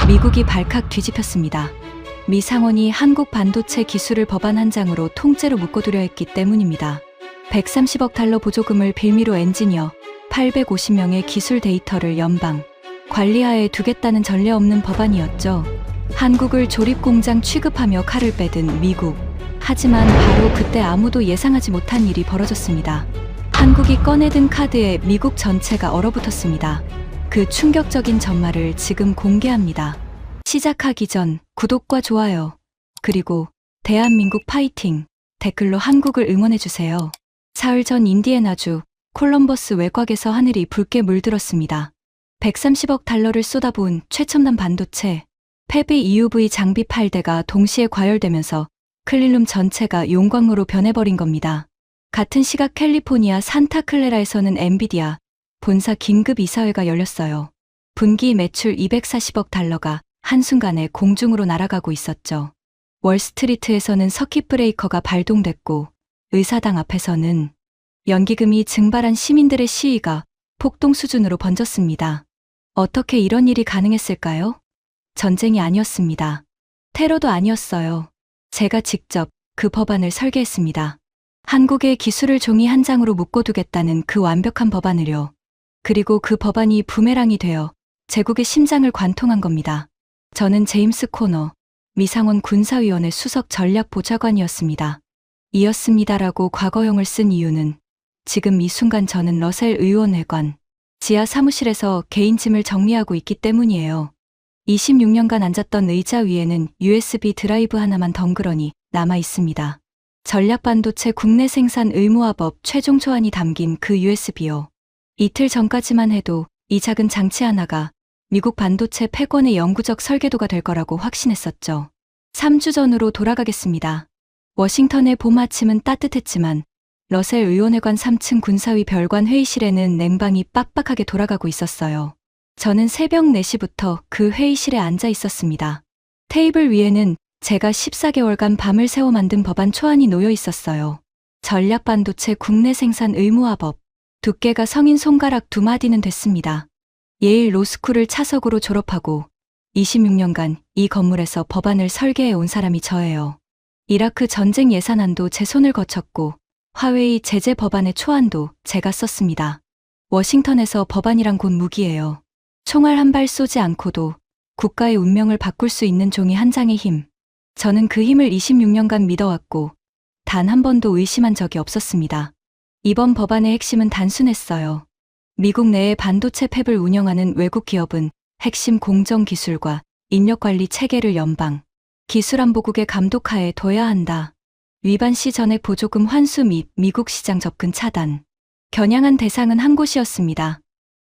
미국이 발칵 뒤집혔습니다. 미 상원이 한국 반도체 기술을 법안 한 장으로 통째로 묶어두려 했기 때문입니다. 130억 달러 보조금을 빌미로 엔지니어 850명의 기술 데이터를 연방 관리하에 두겠다는 전례 없는 법안이었죠. 한국을 조립공장 취급하며 칼을 빼든 미국. 하지만 바로 그때 아무도 예상하지 못한 일이 벌어졌습니다. 한국이 꺼내든 카드에 미국 전체가 얼어붙었습니다. 그 충격적인 전말을 지금 공개합니다. 시작하기 전 구독과 좋아요, 그리고 대한민국 파이팅 댓글로 한국을 응원해주세요. 사흘 전 인디애나주 콜럼버스 외곽에서 하늘이 붉게 물들었습니다. 130억 달러를 쏟아부은 최첨단 반도체, 팹이 EUV 장비 8대가 동시에 과열되면서 클린룸 전체가 용광로로 변해버린 겁니다. 같은 시각 캘리포니아 산타클레라에서는 엔비디아 본사 긴급 이사회가 열렸어요. 분기 매출 240억 달러가 한순간에 공중으로 날아가고 있었죠. 월스트리트에서는 서킷 브레이커가 발동됐고 의사당 앞에서는 연기금이 증발한 시민들의 시위가 폭동 수준으로 번졌습니다. 어떻게 이런 일이 가능했을까요? 전쟁이 아니었습니다. 테러도 아니었어요. 제가 직접 그 법안을 설계했습니다. 한국의 기술을 종이 한 장으로 묶어두겠다는 그 완벽한 법안을요. 그리고 그 법안이 부메랑이 되어 제국의 심장을 관통한 겁니다. 저는 제임스 코너, 미상원 군사위원회 수석 전략보좌관이었습니다. 이었습니다라고 과거형을 쓴 이유는 지금 이 순간 저는 러셀 의원회관 지하 사무실에서 개인 짐을 정리하고 있기 때문이에요. 26년간 앉았던 의자 위에는 USB 드라이브 하나만 덩그러니 남아 있습니다. 전략반도체 국내 생산 의무화법 최종 초안이 담긴 그 USB요. 이틀 전까지만 해도 이 작은 장치 하나가 미국 반도체 패권의 영구적 설계도가 될 거라고 확신했었죠. 3주 전으로 돌아가겠습니다. 워싱턴의 봄 아침은 따뜻했지만 러셀 의원회관 3층 군사위 별관 회의실에는 냉방이 빡빡하게 돌아가고 있었어요. 저는 새벽 4시부터 그 회의실에 앉아 있었습니다. 테이블 위에는 제가 14개월간 밤을 새워 만든 법안 초안이 놓여 있었어요. 전략반도체 국내 생산 의무화법. 두께가 성인 손가락 2마디는 됐습니다. 예일 로스쿨을 차석으로 졸업하고 26년간 이 건물에서 법안을 설계해 온 사람이 저예요. 이라크 전쟁 예산안도 제 손을 거쳤고 화웨이 제재 법안의 초안도 제가 썼습니다. 워싱턴에서 법안이란 곧 무기예요. 총알 한 발 쏘지 않고도 국가의 운명을 바꿀 수 있는 종이 한 장의 힘. 저는 그 힘을 26년간 믿어왔고 단 한 번도 의심한 적이 없었습니다. 이번 법안의 핵심은 단순했어요. 미국 내의 반도체 팹을 운영하는 외국 기업은 핵심 공정 기술과 인력 관리 체계를 연방 기술안보국의 감독하에 둬야 한다. 위반 시 전액 보조금 환수 및 미국 시장 접근 차단. 겨냥한 대상은 한 곳이었습니다.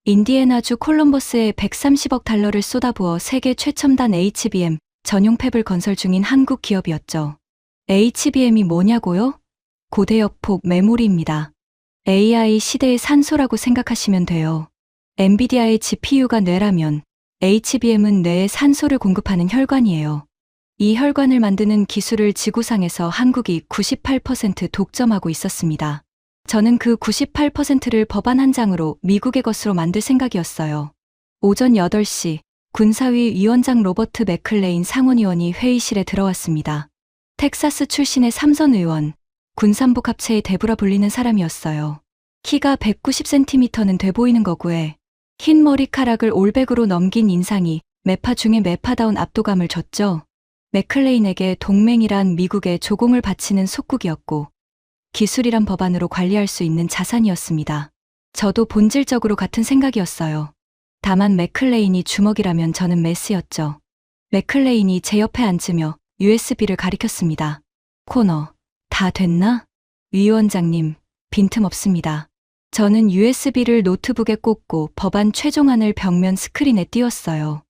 인디애나주 콜럼버스에 130억 달러를 쏟아부어 세계 최첨단 HBM 전용 팹을 건설 중인 한국 기업이었죠. HBM이 뭐냐고요? 고대역폭 메모리입니다. AI 시대의 산소라고 생각하시면 돼요. 엔비디아의 GPU가 뇌라면 HBM은 뇌에 산소를 공급하는 혈관이에요. 이 혈관을 만드는 기술을 지구상에서 한국이 98% 독점하고 있었습니다. 저는 그 98%를 법안 한 장으로 미국의 것으로 만들 생각이었어요. 오전 8시 군사위 위원장 로버트 맥클레인 상원의원이 회의실에 들어왔습니다. 텍사스 출신의 삼선 의원, 군산복 합체의 대부라 불리는 사람이었어요. 키가 190cm는 돼 보이는 거고에 흰 머리카락을 올백으로 넘긴 인상이 매파 중에 매파다운 압도감을 줬죠. 맥클레인에게 동맹이란 미국에 조공을 바치는 속국이었고 기술이란 법안으로 관리할 수 있는 자산이었습니다. 저도 본질적으로 같은 생각이었어요. 다만 맥클레인이 주먹이라면 저는 메스였죠. 맥클레인이 제 옆에 앉으며 USB를 가리켰습니다. 코너, 다 됐나? 위원장님, 빈틈없습니다. 저는 USB를 노트북에 꽂고 법안 최종안을 벽면 스크린에 띄웠어요.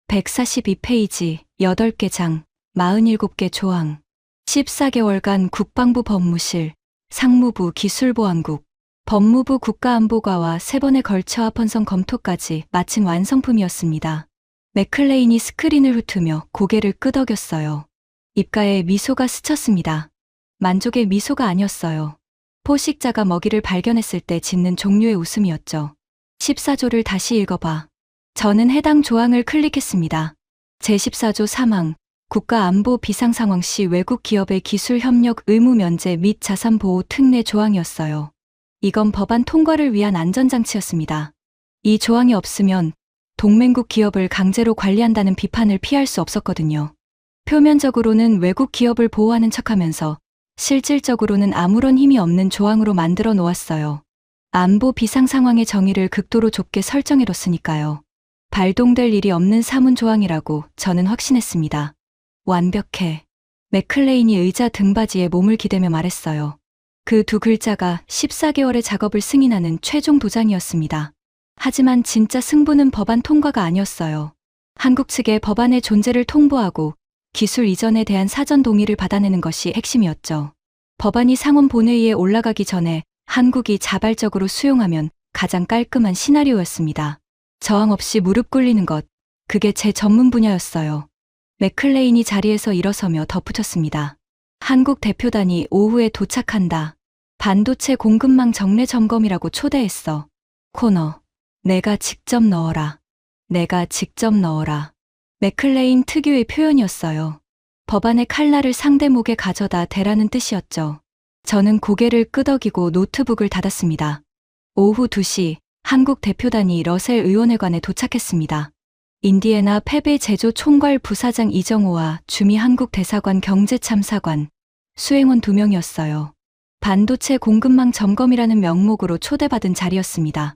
142페이지, 8개 장, 47개 조항, 14개월간 국방부 법무실, 상무부 기술보안국, 법무부 국가안보과와 3번에 걸쳐 합헌성 검토까지 마친 완성품이었습니다. 맥클레인이 스크린을 훑으며 고개를 끄덕였어요. 입가에 미소가 스쳤습니다. 만족의 미소가 아니었어요. 포식자가 먹이를 발견했을 때 짓는 종류의 웃음이었죠. 14조를 다시 읽어봐. 저는 해당 조항을 클릭했습니다. 제14조 사망, 국가안보 비상상황 시 외국 기업의 기술 협력 의무 면제 및 자산 보호 특례 조항이었어요. 이건 법안 통과를 위한 안전장치였습니다. 이 조항이 없으면 동맹국 기업을 강제로 관리한다는 비판을 피할 수 없었거든요. 표면적으로는 외국 기업을 보호하는 척하면서 실질적으로는 아무런 힘이 없는 조항으로 만들어 놓았어요. 안보 비상 상황의 정의를 극도로 좁게 설정해뒀으니까요. 발동될 일이 없는 사문 조항이라고 저는 확신했습니다. 완벽해. 맥클레인이 의자 등받이에 몸을 기대며 말했어요. 그 두 글자가 14개월의 작업을 승인하는 최종 도장이었습니다. 하지만 진짜 승부는 법안 통과가 아니었어요. 한국 측의 법안의 존재를 통보하고 기술 이전에 대한 사전 동의를 받아내는 것이 핵심이었죠. 법안이 상원 본회의에 올라가기 전에 한국이 자발적으로 수용하면 가장 깔끔한 시나리오였습니다. 저항 없이 무릎 꿇리는 것, 그게 제 전문 분야였어요. 맥클레인이 자리에서 일어서며 덧붙였습니다. 한국 대표단이 오후에 도착한다. 반도체 공급망 정례 점검이라고 초대했어. 코너, 내가 직접 넣어라. 내가 직접 넣어라. 맥클레인 특유의 표현이었어요. 법안의 칼날을 상대 목에 가져다 대라는 뜻이었죠. 저는 고개를 끄덕이고 노트북을 닫았습니다. 오후 2시 한국 대표단이 러셀 의원회관에 도착했습니다. 인디애나 패배 제조 총괄 부사장 이정호와 주미 한국 대사관 경제참사관, 수행원 2명이었어요. 반도체 공급망 점검이라는 명목으로 초대받은 자리였습니다.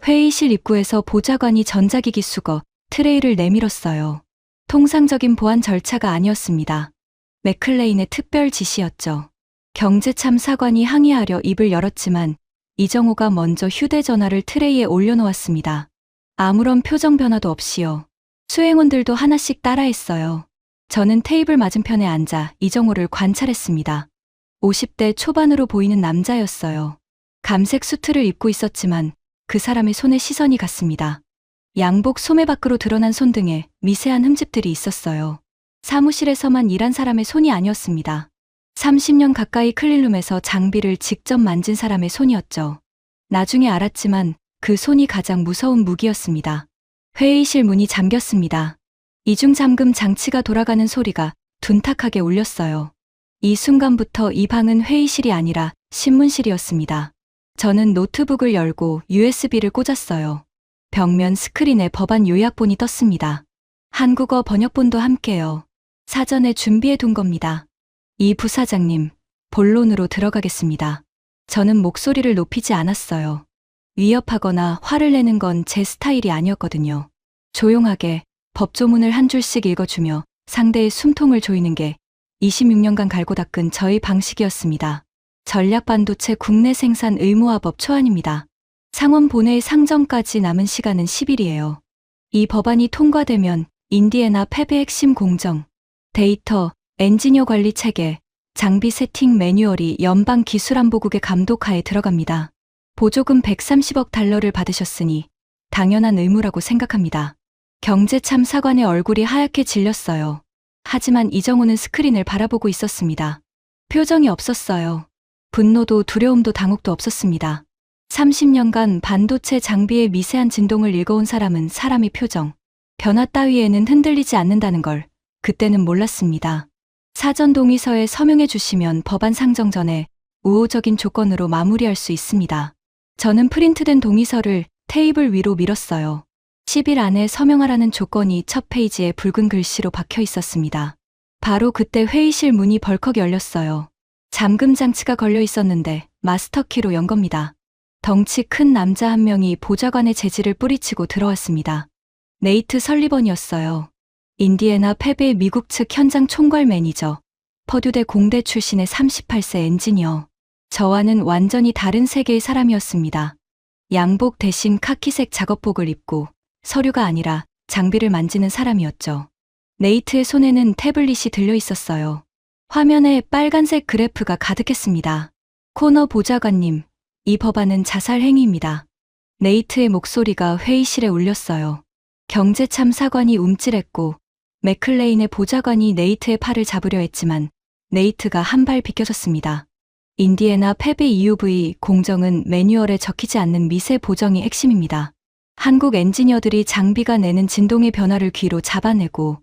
회의실 입구에서 보좌관이 전자기기 수거, 트레이를 내밀었어요. 통상적인 보안 절차가 아니었습니다. 맥클레인의 특별 지시였죠. 경제참사관이 항의하려 입을 열었지만 이정호가 먼저 휴대전화를 트레이에 올려놓았습니다. 아무런 표정 변화도 없이요. 수행원들도 하나씩 따라했어요. 저는 테이블 맞은편에 앉아 이정호를 관찰했습니다. 50대 초반으로 보이는 남자였어요. 감색 수트를 입고 있었지만 그 사람의 손에 시선이 갔습니다. 양복 소매 밖으로 드러난 손등에 미세한 흠집들이 있었어요. 사무실에서만 일한 사람의 손이 아니었습니다. 30년 가까이 클린룸에서 장비를 직접 만진 사람의 손이었죠. 나중에 알았지만 그 손이 가장 무서운 무기였습니다. 회의실 문이 잠겼습니다. 이중잠금 장치가 돌아가는 소리가 둔탁하게 울렸어요. 이 순간부터 이 방은 회의실이 아니라 신문실이었습니다. 저는 노트북을 열고 USB를 꽂았어요. 벽면 스크린에 법안 요약본이 떴습니다. 한국어 번역본도 함께요. 사전에 준비해 둔 겁니다. 이 부사장님, 본론으로 들어가겠습니다. 저는 목소리를 높이지 않았어요. 위협하거나 화를 내는 건 제 스타일이 아니었거든요. 조용하게 법조문을 한 줄씩 읽어주며 상대의 숨통을 조이는 게 26년간 갈고 닦은 저의 방식이었습니다. 전략반도체 국내 생산 의무화법 초안입니다. 상원 본회의 상정까지 남은 시간은 10일이에요. 이 법안이 통과되면 인디애나 팹의 핵심 공정, 데이터, 엔지니어 관리 체계, 장비 세팅 매뉴얼이 연방기술안보국의 감독하에 들어갑니다. 보조금 130억 달러를 받으셨으니 당연한 의무라고 생각합니다. 경제참사관의 얼굴이 하얗게 질렸어요. 하지만 이정호는 스크린을 바라보고 있었습니다. 표정이 없었어요. 분노도 두려움도 당혹도 없었습니다. 30년간 반도체 장비의 미세한 진동을 읽어온 사람은 사람의 표정, 변화 따위에는 흔들리지 않는다는 걸 그때는 몰랐습니다. 사전 동의서에 서명해 주시면 법안 상정 전에 우호적인 조건으로 마무리할 수 있습니다. 저는 프린트된 동의서를 테이블 위로 밀었어요. 10일 안에 서명하라는 조건이 첫 페이지에 붉은 글씨로 박혀 있었습니다. 바로 그때 회의실 문이 벌컥 열렸어요. 잠금 장치가 걸려 있었는데 마스터키로 연 겁니다. 덩치 큰 남자 한 명이 보좌관의 재질을 뿌리치고 들어왔습니다. 네이트 설리번이었어요. 인디애나 팹의 미국 측 현장 총괄 매니저, 퍼듀대 공대 출신의 38세 엔지니어. 저와는 완전히 다른 세계의 사람이었습니다. 양복 대신 카키색 작업복을 입고 서류가 아니라 장비를 만지는 사람이었죠. 네이트의 손에는 태블릿이 들려 있었어요. 화면에 빨간색 그래프가 가득했습니다. 코너 보좌관님, 이 법안은 자살 행위입니다. 네이트의 목소리가 회의실에 울렸어요. 경제참사관이 움찔했고 맥클레인의 보좌관이 네이트의 팔을 잡으려 했지만 네이트가 한 발 비켜섰습니다. 인디애나 팹의 EUV 공정은 매뉴얼에 적히지 않는 미세 보정이 핵심입니다. 한국 엔지니어들이 장비가 내는 진동의 변화를 귀로 잡아내고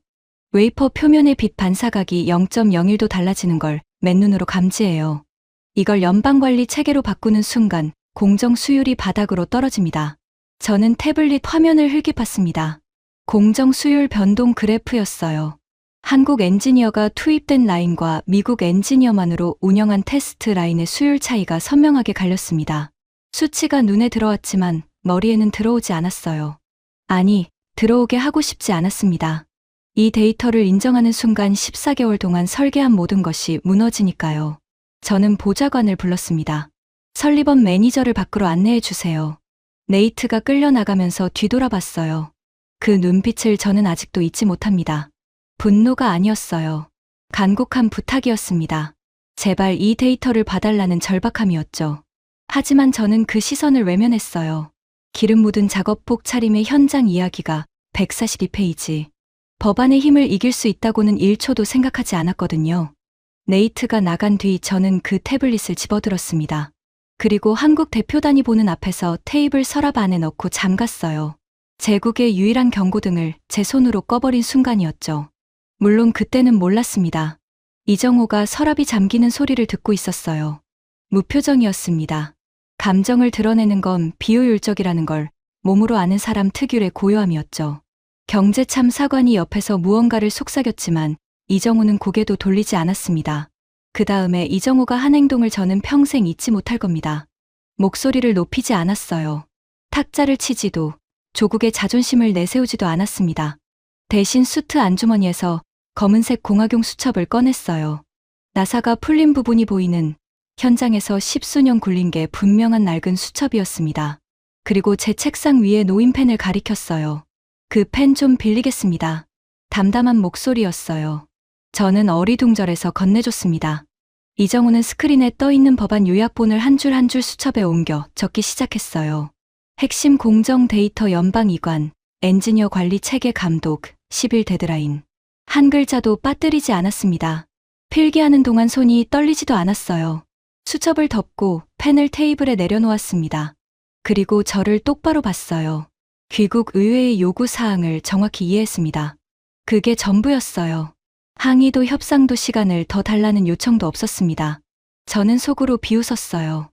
웨이퍼 표면의 빛 반사각이 0.01도 달라지는 걸 맨눈으로 감지해요. 이걸 연방관리 체계로 바꾸는 순간 공정 수율이 바닥으로 떨어집니다. 저는 태블릿 화면을 흘겨봤습니다. 공정 수율 변동 그래프였어요. 한국 엔지니어가 투입된 라인과 미국 엔지니어만으로 운영한 테스트 라인의 수율 차이가 선명하게 갈렸습니다. 수치가 눈에 들어왔지만 머리에는 들어오지 않았어요. 아니, 들어오게 하고 싶지 않았습니다. 이 데이터를 인정하는 순간 14개월 동안 설계한 모든 것이 무너지니까요. 저는 보좌관을 불렀습니다. 설리번 매니저를 밖으로 안내해 주세요. 네이트가 끌려나가면서 뒤돌아봤어요. 그 눈빛을 저는 아직도 잊지 못합니다. 분노가 아니었어요. 간곡한 부탁이었습니다. 제발 이 데이터를 봐달라는 절박함이었죠. 하지만 저는 그 시선을 외면했어요. 기름 묻은 작업복 차림의 현장 이야기가 142페이지. 법안의 힘을 이길 수 있다고는 1초도 생각하지 않았거든요. 네이트가 나간 뒤 저는 그 태블릿을 집어들었습니다. 그리고 한국 대표단이 보는 앞에서 테이블 서랍 안에 넣고 잠갔어요. 제국의 유일한 경고등을 제 손으로 꺼버린 순간이었죠. 물론 그때는 몰랐습니다. 이정호가 서랍이 잠기는 소리를 듣고 있었어요. 무표정이었습니다. 감정을 드러내는 건 비효율적이라는 걸 몸으로 아는 사람 특유의 고요함이었죠. 경제참사관이 옆에서 무언가를 속삭였지만 이정호는 고개도 돌리지 않았습니다. 그 다음에 이정호가 한 행동을 저는 평생 잊지 못할 겁니다. 목소리를 높이지 않았어요. 탁자를 치지도 조국의 자존심을 내세우지도 않았습니다. 대신 수트 안주머니에서 검은색 공학용 수첩을 꺼냈어요. 나사가 풀린 부분이 보이는 현장에서 10수년 굴린 게 분명한 낡은 수첩이었습니다. 그리고 제 책상 위에 놓인 펜을 가리켰어요. 그 펜 좀 빌리겠습니다. 담담한 목소리였어요. 저는 어리둥절해서 건네줬습니다. 이정우는 스크린에 떠있는 법안 요약본을 한 줄 한 줄 수첩에 옮겨 적기 시작했어요. 핵심 공정 데이터 연방 이관, 엔지니어 관리 체계 감독, 10일 데드라인. 한 글자도 빠뜨리지 않았습니다. 필기하는 동안 손이 떨리지도 않았어요. 수첩을 덮고 펜을 테이블에 내려놓았습니다. 그리고 저를 똑바로 봤어요. 귀국 의회의 요구 사항을 정확히 이해했습니다. 그게 전부였어요. 항의도 협상도 시간을 더 달라는 요청도 없었습니다. 저는 속으로 비웃었어요.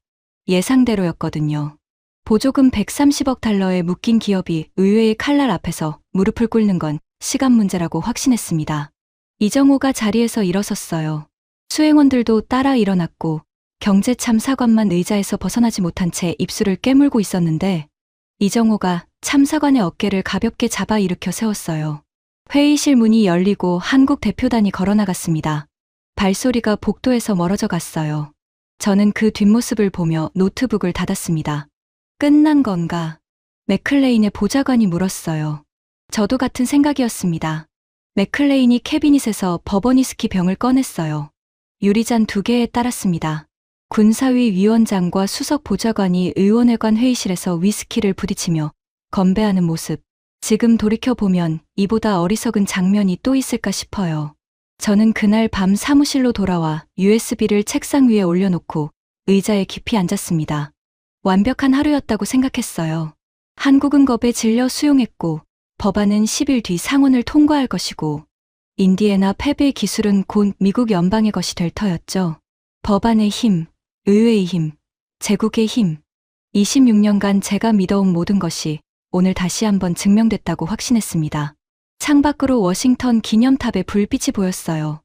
예상대로였거든요. 보조금 130억 달러에 묶인 기업이 의회의 칼날 앞에서 무릎을 꿇는 건 시간 문제라고 확신했습니다. 이정호가 자리에서 일어섰어요. 수행원들도 따라 일어났고 경제참사관만 의자에서 벗어나지 못한 채 입술을 깨물고 있었는데 이정호가 참사관의 어깨를 가볍게 잡아 일으켜 세웠어요. 회의실 문이 열리고 한국 대표단이 걸어나갔습니다. 발소리가 복도에서 멀어져 갔어요. 저는 그 뒷모습을 보며 노트북을 닫았습니다. 끝난 건가? 맥클레인의 보좌관이 물었어요. 저도 같은 생각이었습니다. 맥클레인이 캐비닛에서 버버니스키 병을 꺼냈어요. 유리잔 2개에 따랐습니다. 군사위 위원장과 수석 보좌관이 의원회관 회의실에서 위스키를 부딪히며 건배하는 모습. 지금 돌이켜보면 이보다 어리석은 장면이 또 있을까 싶어요. 저는 그날 밤 사무실로 돌아와 USB를 책상 위에 올려놓고 의자에 깊이 앉았습니다. 완벽한 하루였다고 생각했어요. 한국은 겁에 질려 수용했고 법안은 10일 뒤 상원을 통과할 것이고 인디애나 팹의 기술은 곧 미국 연방의 것이 될 터였죠. 법안의 힘, 의회의 힘, 제국의 힘. 26년간 제가 믿어온 모든 것이 오늘 다시 한번 증명됐다고 확신했습니다. 창밖으로 워싱턴 기념탑의 불빛이 보였어요.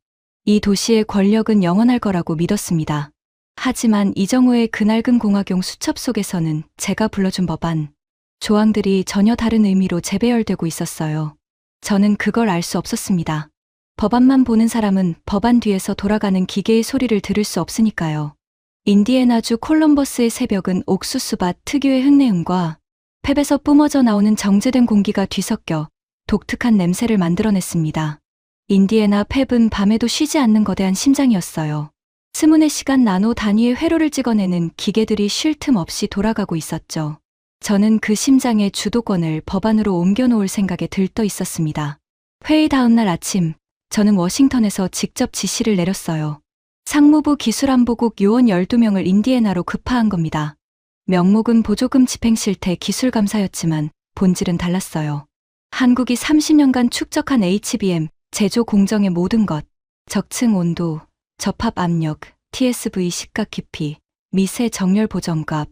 이 도시의 권력은 영원할 거라고 믿었습니다. 하지만 이정호의 그 낡은 공학용 수첩 속에서는 제가 불러준 법안, 조항들이 전혀 다른 의미로 재배열되고 있었어요. 저는 그걸 알 수 없었습니다. 법안만 보는 사람은 법안 뒤에서 돌아가는 기계의 소리를 들을 수 없으니까요. 인디애나주 콜럼버스의 새벽은 옥수수밭 특유의 흙내음과 팹에서 뿜어져 나오는 정제된 공기가 뒤섞여 독특한 냄새를 만들어냈습니다. 인디애나 팹은 밤에도 쉬지 않는 거대한 심장이었어요. 스문의 시간 나노 단위의 회로를 찍어내는 기계들이 쉴 틈 없이 돌아가고 있었죠. 저는 그 심장의 주도권을 법안으로 옮겨놓을 생각에 들떠 있었습니다. 회의 다음 날 아침, 저는 워싱턴에서 직접 지시를 내렸어요. 상무부 기술안보국 요원 12명을 인디애나로 급파한 겁니다. 명목은 보조금 집행실태 기술감사였지만 본질은 달랐어요. 한국이 30년간 축적한 HBM, 제조 공정의 모든 것, 적층 온도, 접합 압력, TSV 식각 깊이, 미세 정렬 보정값.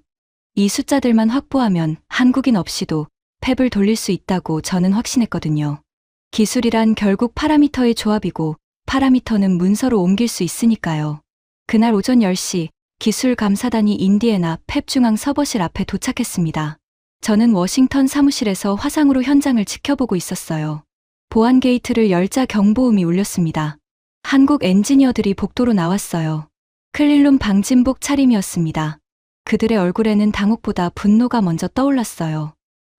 이 숫자들만 확보하면 한국인 없이도 팹을 돌릴 수 있다고 저는 확신했거든요. 기술이란 결국 파라미터의 조합이고 파라미터는 문서로 옮길 수 있으니까요. 그날 오전 10시 기술 감사단이 인디애나 팹 중앙 서버실 앞에 도착했습니다. 저는 워싱턴 사무실에서 화상으로 현장을 지켜보고 있었어요. 보안 게이트를 열자 경보음이 울렸습니다. 한국 엔지니어들이 복도로 나왔어요. 클린룸 방진복 차림이었습니다. 그들의 얼굴에는 당혹보다 분노가 먼저 떠올랐어요.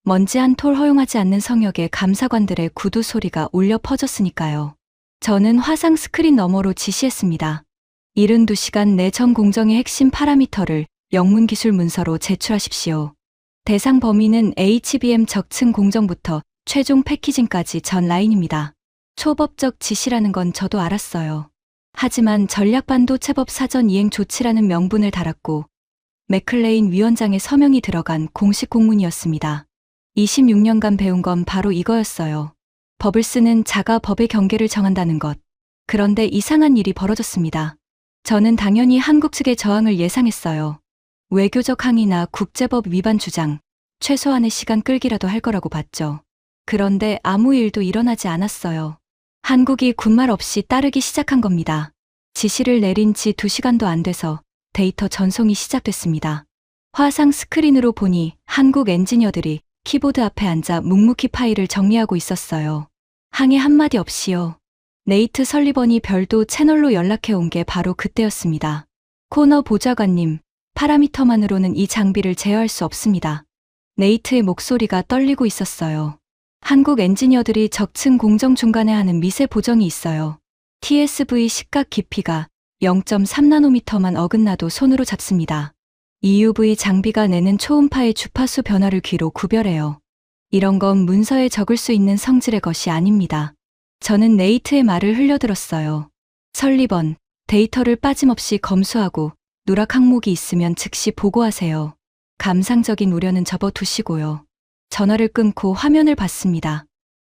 먼지 한 톨 허용하지 않는 성역에 감사관들의 구두 소리가 울려 퍼졌으니까요. 저는 화상 스크린 너머로 지시했습니다. 72시간 내 전 공정의 핵심 파라미터를 영문 기술 문서로 제출하십시오. 대상 범위는 HBM 적층 공정부터 최종 패키징까지 전 라인입니다. 초법적 지시라는 건 저도 알았어요. 하지만 전략반도체법 사전 이행 조치라는 명분을 달았고 맥클레인 위원장의 서명이 들어간 공식 공문이었습니다. 26년간 배운 건 바로 이거였어요. 법을 쓰는 자가 법의 경계를 정한다는 것. 그런데 이상한 일이 벌어졌습니다. 저는 당연히 한국 측의 저항을 예상했어요. 외교적 항의나 국제법 위반 주장, 최소한의 시간 끌기라도 할 거라고 봤죠. 그런데 아무 일도 일어나지 않았어요. 한국이 군말 없이 따르기 시작한 겁니다. 지시를 내린 지 2시간도 안 돼서 데이터 전송이 시작됐습니다. 화상 스크린으로 보니 한국 엔지니어들이 키보드 앞에 앉아 묵묵히 파일을 정리하고 있었어요. 항의 한마디 없이요. 네이트 설리번이 별도 채널로 연락해 온 게 바로 그때였습니다. 코너 보좌관님, 파라미터만으로는 이 장비를 제어할 수 없습니다. 네이트의 목소리가 떨리고 있었어요. 한국 엔지니어들이 적층 공정 중간에 하는 미세 보정이 있어요. TSV 식각 깊이가 0.3나노미터만 어긋나도 손으로 잡습니다. EUV 장비가 내는 초음파의 주파수 변화를 귀로 구별해요. 이런 건 문서에 적을 수 있는 성질의 것이 아닙니다. 저는 네이트의 말을 흘려들었어요. 설리번, 데이터를 빠짐없이 검수하고 누락 항목이 있으면 즉시 보고하세요. 감상적인 우려는 접어두시고요. 전화를 끊고 화면을 봤습니다.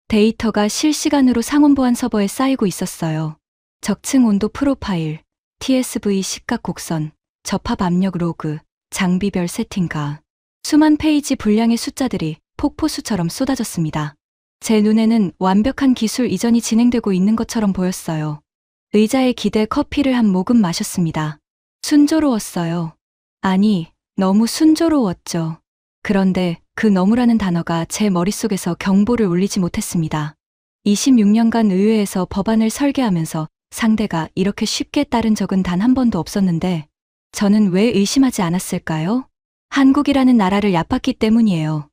데이터가 실시간으로 상온보안 서버에 쌓이고 있었어요. 적층 온도 프로파일, TSV 식각 곡선, 접합 압력 로그, 장비별 세팅가. 수만 페이지 분량의 숫자들이 폭포수처럼 쏟아졌습니다. 제 눈에는 완벽한 기술 이전이 진행되고 있는 것처럼 보였어요. 의자에 기대 커피를 한 모금 마셨습니다. 순조로웠어요. 아니, 너무 순조로웠죠. 그런데 그 너무라는 단어가 제 머릿속에서 경보를 울리지 못했습니다. 26년간 의회에서 법안을 설계하면서 상대가 이렇게 쉽게 따른 적은 단 한 번도 없었는데 저는 왜 의심하지 않았을까요? 한국이라는 나라를 얕봤기 때문이에요.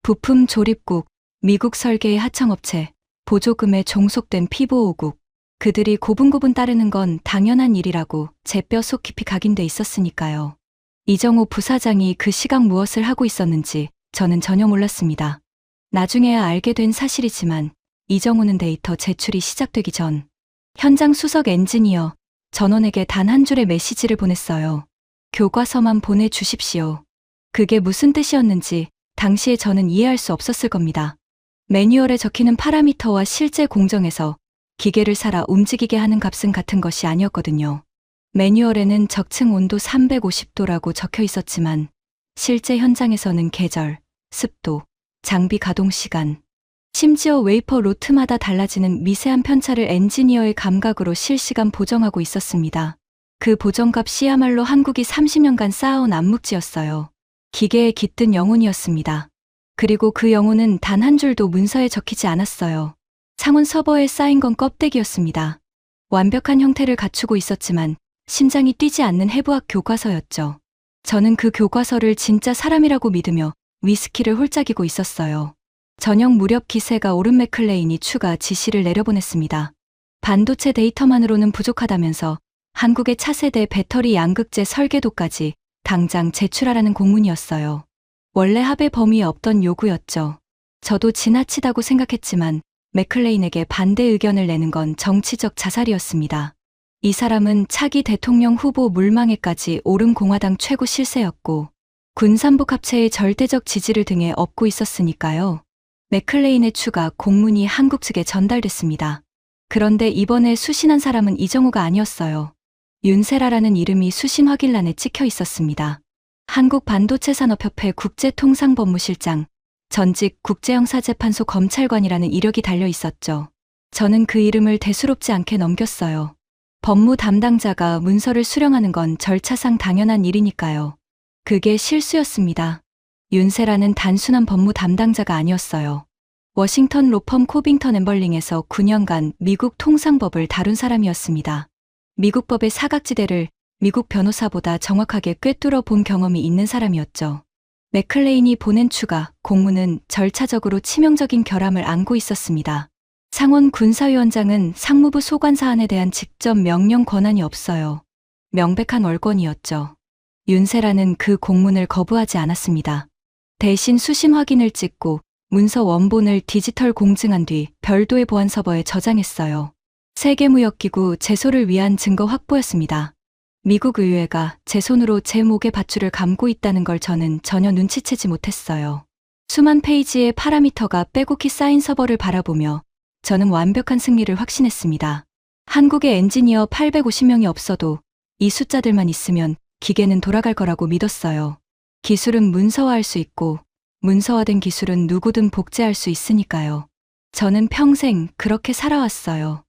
부품 조립국, 미국 설계의 하청업체, 보조금에 종속된 피보호국. 그들이 고분고분 따르는 건 당연한 일이라고 제 뼈 속 깊이 각인돼 있었으니까요. 이정호 부사장이 그 시각 무엇을 하고 있었는지 저는 전혀 몰랐습니다. 나중에야 알게 된 사실이지만 이정호는 데이터 제출이 시작되기 전 현장 수석 엔지니어 전원에게 단 한 줄의 메시지를 보냈어요. 교과서만 보내주십시오. 그게 무슨 뜻이었는지 당시에 저는 이해할 수 없었을 겁니다. 매뉴얼에 적히는 파라미터와 실제 공정에서 기계를 살아 움직이게 하는 값은 같은 것이 아니었거든요. 매뉴얼에는 적층 온도 350도라고 적혀 있었지만 실제 현장에서는 계절, 습도, 장비 가동 시간, 심지어 웨이퍼 로트마다 달라지는 미세한 편차를 엔지니어의 감각으로 실시간 보정하고 있었습니다. 그 보정값이야말로 한국이 30년간 쌓아온 암묵지였어요. 기계에 깃든 영혼이었습니다. 그리고 그 영혼은 단 한 줄도 문서에 적히지 않았어요. 상온 서버에 쌓인 건 껍데기였습니다. 완벽한 형태를 갖추고 있었지만 심장이 뛰지 않는 해부학 교과서였죠. 저는 그 교과서를 진짜 사람이라고 믿으며 위스키를 홀짝이고 있었어요. 저녁 무렵 기세가 오른 맥클레인이 추가 지시를 내려보냈습니다. 반도체 데이터만으로는 부족하다면서 한국의 차세대 배터리 양극재 설계도까지 당장 제출하라는 공문이었어요. 원래 합의 범위에 없던 요구였죠. 저도 지나치다고 생각했지만 맥클레인에게 반대 의견을 내는 건 정치적 자살이었습니다. 이 사람은 차기 대통령 후보 물망에까지 오른 공화당 최고 실세였고 군산복 합체의 절대적 지지를 등에 업고 있었으니까요. 맥클레인의 추가 공문이 한국 측에 전달됐습니다. 그런데 이번에 수신한 사람은 이정호가 아니었어요. 윤세라라는 이름이 수신 확인란에 찍혀 있었습니다. 한국반도체산업협회 국제통상법무실장, 전직 국제형사재판소 검찰관이라는 이력이 달려 있었죠. 저는 그 이름을 대수롭지 않게 넘겼어요. 법무 담당자가 문서를 수령하는 건 절차상 당연한 일이니까요. 그게 실수였습니다. 윤세라는 단순한 법무 담당자가 아니었어요. 워싱턴 로펌 코빙턴 앰벌링에서 9년간 미국 통상법을 다룬 사람이었습니다. 미국 법의 사각지대를 미국 변호사보다 정확하게 꿰뚫어 본 경험이 있는 사람이었죠. 맥클레인이 보낸 추가 공문은 절차적으로 치명적인 결함을 안고 있었습니다. 상원 군사위원장은 상무부 소관 사안에 대한 직접 명령 권한이 없어요. 명백한 월권이었죠. 윤세라는 그 공문을 거부하지 않았습니다. 대신 수신 확인을 찍고 문서 원본을 디지털 공증한 뒤 별도의 보안 서버에 저장했어요. 세계무역기구 제소를 위한 증거 확보였습니다. 미국 의회가 제 손으로 제 목에 밧줄을 감고 있다는 걸 저는 전혀 눈치채지 못했어요. 수만 페이지의 파라미터가 빼곡히 쌓인 서버를 바라보며 저는 완벽한 승리를 확신했습니다. 한국에 엔지니어 850명이 없어도 이 숫자들만 있으면 기계는 돌아갈 거라고 믿었어요. 기술은 문서화할 수 있고 문서화된 기술은 누구든 복제할 수 있으니까요. 저는 평생 그렇게 살아왔어요.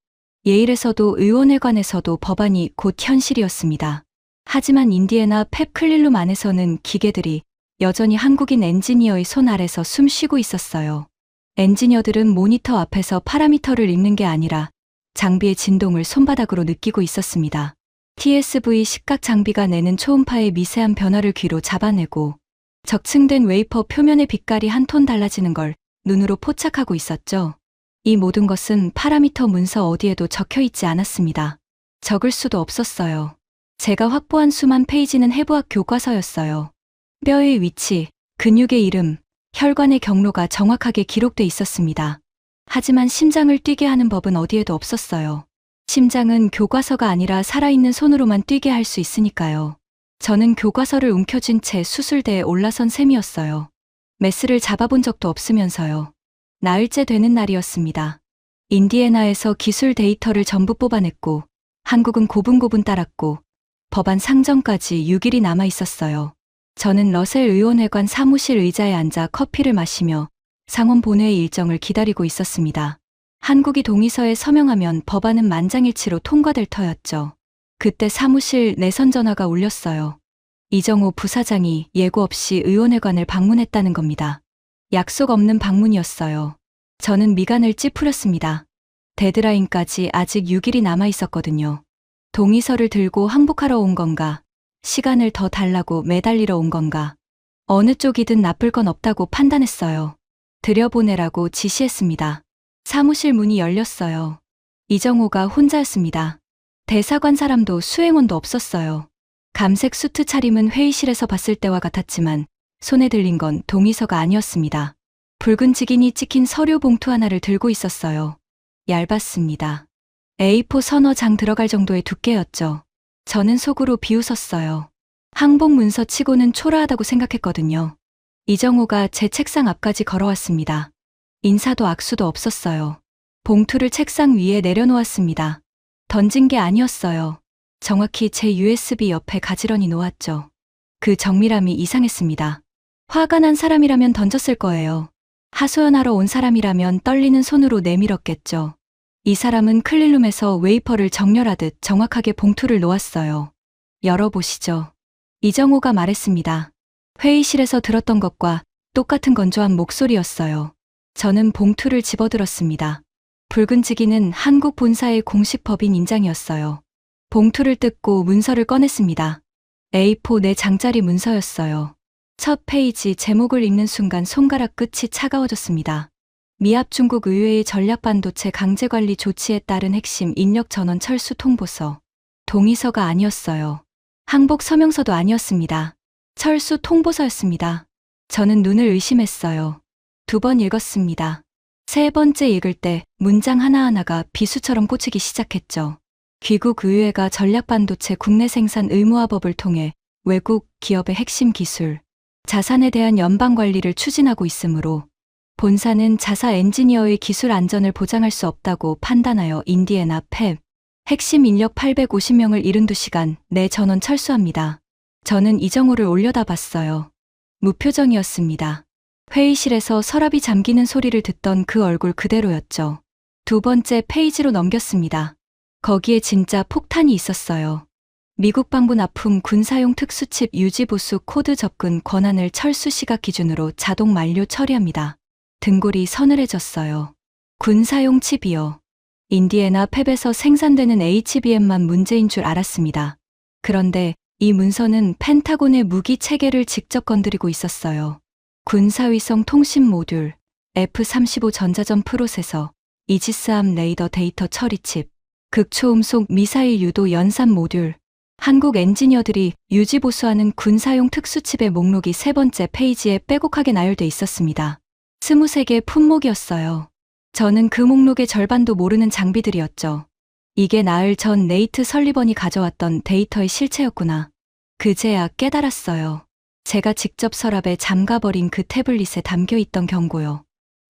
예일에서도 의원회관에서도 법안이 곧 현실이었습니다. 하지만 인디애나 펩클릴룸 안에서는 기계들이 여전히 한국인 엔지니어의 손 아래서 숨 쉬고 있었어요. 엔지니어들은 모니터 앞에서 파라미터를 읽는 게 아니라 장비의 진동을 손바닥으로 느끼고 있었습니다. TSV 식각 장비가 내는 초음파의 미세한 변화를 귀로 잡아내고 적층된 웨이퍼 표면의 빛깔이 한 톤 달라지는 걸 눈으로 포착하고 있었죠. 이 모든 것은 파라미터 문서 어디에도 적혀 있지 않았습니다. 적을 수도 없었어요. 제가 확보한 수만 페이지는 해부학 교과서였어요. 뼈의 위치, 근육의 이름, 혈관의 경로가 정확하게 기록돼 있었습니다. 하지만 심장을 뛰게 하는 법은 어디에도 없었어요. 심장은 교과서가 아니라 살아있는 손으로만 뛰게 할 수 있으니까요. 저는 교과서를 움켜쥔 채 수술대에 올라선 셈이었어요. 메스를 잡아본 적도 없으면서요. 나흘째 되는 날이었습니다. 인디애나에서 기술 데이터를 전부 뽑아냈고 한국은 고분고분 따랐고 법안 상정까지 6일이 남아 있었어요. 저는 러셀 의원회관 사무실 의자에 앉아 커피를 마시며 상원 본회의 일정을 기다리고 있었습니다. 한국이 동의서에 서명하면 법안은 만장일치로 통과될 터였죠. 그때 사무실 내선 전화가 울렸어요. 이정호 부사장이 예고 없이 의원회관을 방문했다는 겁니다. 약속 없는 방문이었어요. 저는 미간을 찌푸렸습니다. 데드라인까지 아직 6일이 남아 있었거든요. 동의서를 들고 항복하러 온 건가? 시간을 더 달라고 매달리러 온 건가? 어느 쪽이든 나쁠 건 없다고 판단했어요. 들여보내라고 지시했습니다. 사무실 문이 열렸어요. 이정호가 혼자였습니다. 대사관 사람도 수행원도 없었어요. 감색 수트 차림은 회의실에서 봤을 때와 같았지만 손에 들린 건 동의서가 아니었습니다. 붉은 직인이 찍힌 서류 봉투 하나를 들고 있었어요. 얇았습니다. A4 서너 장 들어갈 정도의 두께였죠. 저는 속으로 비웃었어요. 항복 문서 치고는 초라하다고 생각했거든요. 이정호가 제 책상 앞까지 걸어왔습니다. 인사도 악수도 없었어요. 봉투를 책상 위에 내려놓았습니다. 던진 게 아니었어요. 정확히 제 USB 옆에 가지런히 놓았죠. 그 정밀함이 이상했습니다. 화가 난 사람이라면 던졌을 거예요. 하소연하러 온 사람이라면 떨리는 손으로 내밀었겠죠. 이 사람은 클릴룸에서 웨이퍼를 정렬하듯 정확하게 봉투를 놓았어요. 열어보시죠. 이정호가 말했습니다. 회의실에서 들었던 것과 똑같은 건조한 목소리였어요. 저는 봉투를 집어들었습니다. 붉은 지기는 한국 본사의 공식 법인 인장이었어요. 봉투를 뜯고 문서를 꺼냈습니다. A4 4장짜리 문서였어요. 첫 페이지 제목을 읽는 순간 손가락 끝이 차가워졌습니다. 미합 중국 의회의 전략반도체 강제관리 조치에 따른 핵심 인력 전원 철수 통보서. 동의서가 아니었어요. 항복 서명서도 아니었습니다. 철수 통보서였습니다. 저는 눈을 의심했어요. 2번 읽었습니다. 3번째 읽을 때 문장 하나하나가 비수처럼 꽂히기 시작했죠. 귀국 의회가 전략반도체 국내 생산 의무화법을 통해 외국 기업의 핵심 기술, 자산에 대한 연방 관리를 추진하고 있으므로 본사는 자사 엔지니어의 기술 안전을 보장할 수 없다고 판단하여 인디애나 팹 핵심 인력 850명을 72시간 내 전원 철수합니다. 저는 이정호를 올려다봤어요. 무표정이었습니다. 회의실에서 서랍이 잠기는 소리를 듣던 그 얼굴 그대로였죠. 두 번째 페이지로 넘겼습니다. 거기에 진짜 폭탄이 있었어요. 미국 방부 납품 군사용 특수칩 유지 보수 코드 접근 권한을 철수 시각 기준으로 자동 만료 처리합니다. 등골이 서늘해졌어요. 군사용 칩이요. 인디애나 팹에서 생산되는 HBM만 문제인 줄 알았습니다. 그런데 이 문서는 펜타곤의 무기 체계를 직접 건드리고 있었어요. 군사위성 통신 모듈, F-35 전자전 프로세서, 이지스함 레이더 데이터 처리칩, 극초음속 미사일 유도 연산 모듈, 한국 엔지니어들이 유지보수하는 군사용 특수칩의 목록이 세 번째 페이지에 빼곡하게 나열돼 있었습니다. 23개 품목이었어요. 저는 그 목록의 절반도 모르는 장비들이었죠. 이게 나흘 전 네이트 설리번이 가져왔던 데이터의 실체였구나. 그제야 깨달았어요. 제가 직접 서랍에 잠가버린 그 태블릿에 담겨있던 경고요.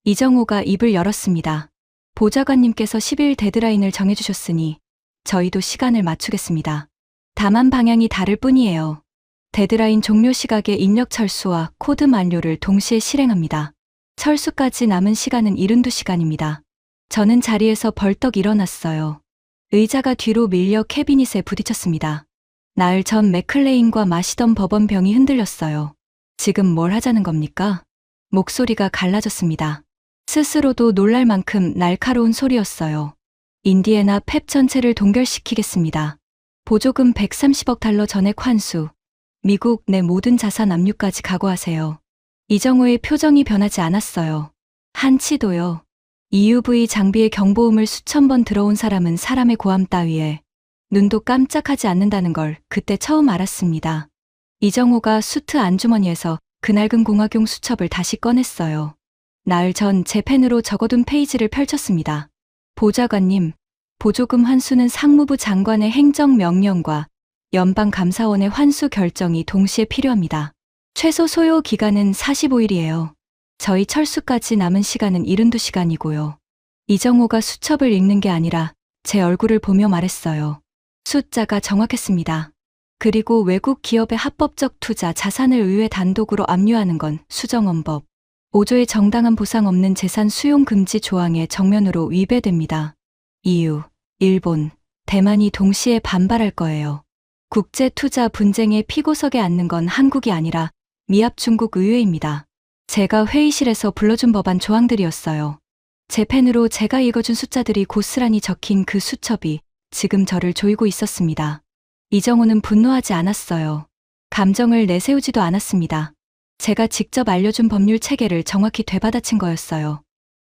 이정호가 입을 열었습니다. 보좌관님께서 10일 데드라인을 정해주셨으니 저희도 시간을 맞추겠습니다. 다만 방향이 다를 뿐이에요. 데드라인 종료 시각에 인력 철수와 코드 만료를 동시에 실행합니다. 철수까지 남은 시간은 72시간입니다. 저는 자리에서 벌떡 일어났어요. 의자가 뒤로 밀려 캐비닛에 부딪혔습니다. 나흘 전 맥클레인과 마시던 버번병이 흔들렸어요. 지금 뭘 하자는 겁니까? 목소리가 갈라졌습니다. 스스로도 놀랄 만큼 날카로운 소리였어요. 인디애나 팹 전체를 동결시키겠습니다. 보조금 130억 달러 전액 환수. 미국 내 모든 자산 압류까지 각오하세요. 이정호의 표정이 변하지 않았어요. 한치도요. EUV 장비의 경보음을 수천 번 들어온 사람은 사람의 고함 따위에 눈도 깜짝하지 않는다는 걸 그때 처음 알았습니다. 이정호가 수트 안주머니에서 그 낡은 공학용 수첩을 다시 꺼냈어요. 나흘 전 제 펜으로 적어둔 페이지를 펼쳤습니다. 보좌관님, 보조금 환수는 상무부 장관의 행정명령과 연방감사원의 환수 결정이 동시에 필요합니다. 최소 소요 기간은 45일이에요. 저희 철수까지 남은 시간은 72시간이고요. 이정호가 수첩을 읽는 게 아니라 제 얼굴을 보며 말했어요. 숫자가 정확했습니다. 그리고 외국 기업의 합법적 투자 자산을 의회 단독으로 압류하는 건 수정헌법 5조의 정당한 보상 없는 재산 수용 금지 조항에 정면으로 위배됩니다. EU, 일본, 대만이 동시에 반발할 거예요. 국제 투자 분쟁의 피고석에 앉는 건 한국이 아니라 미합 중국 의회입니다. 제가 회의실에서 불러준 법안 조항들이었어요. 제 펜으로 제가 읽어준 숫자들이 고스란히 적힌 그 수첩이 지금 저를 조이고 있었습니다. 이정호는 분노하지 않았어요. 감정을 내세우지도 않았습니다. 제가 직접 알려준 법률 체계를 정확히 되받아친 거였어요.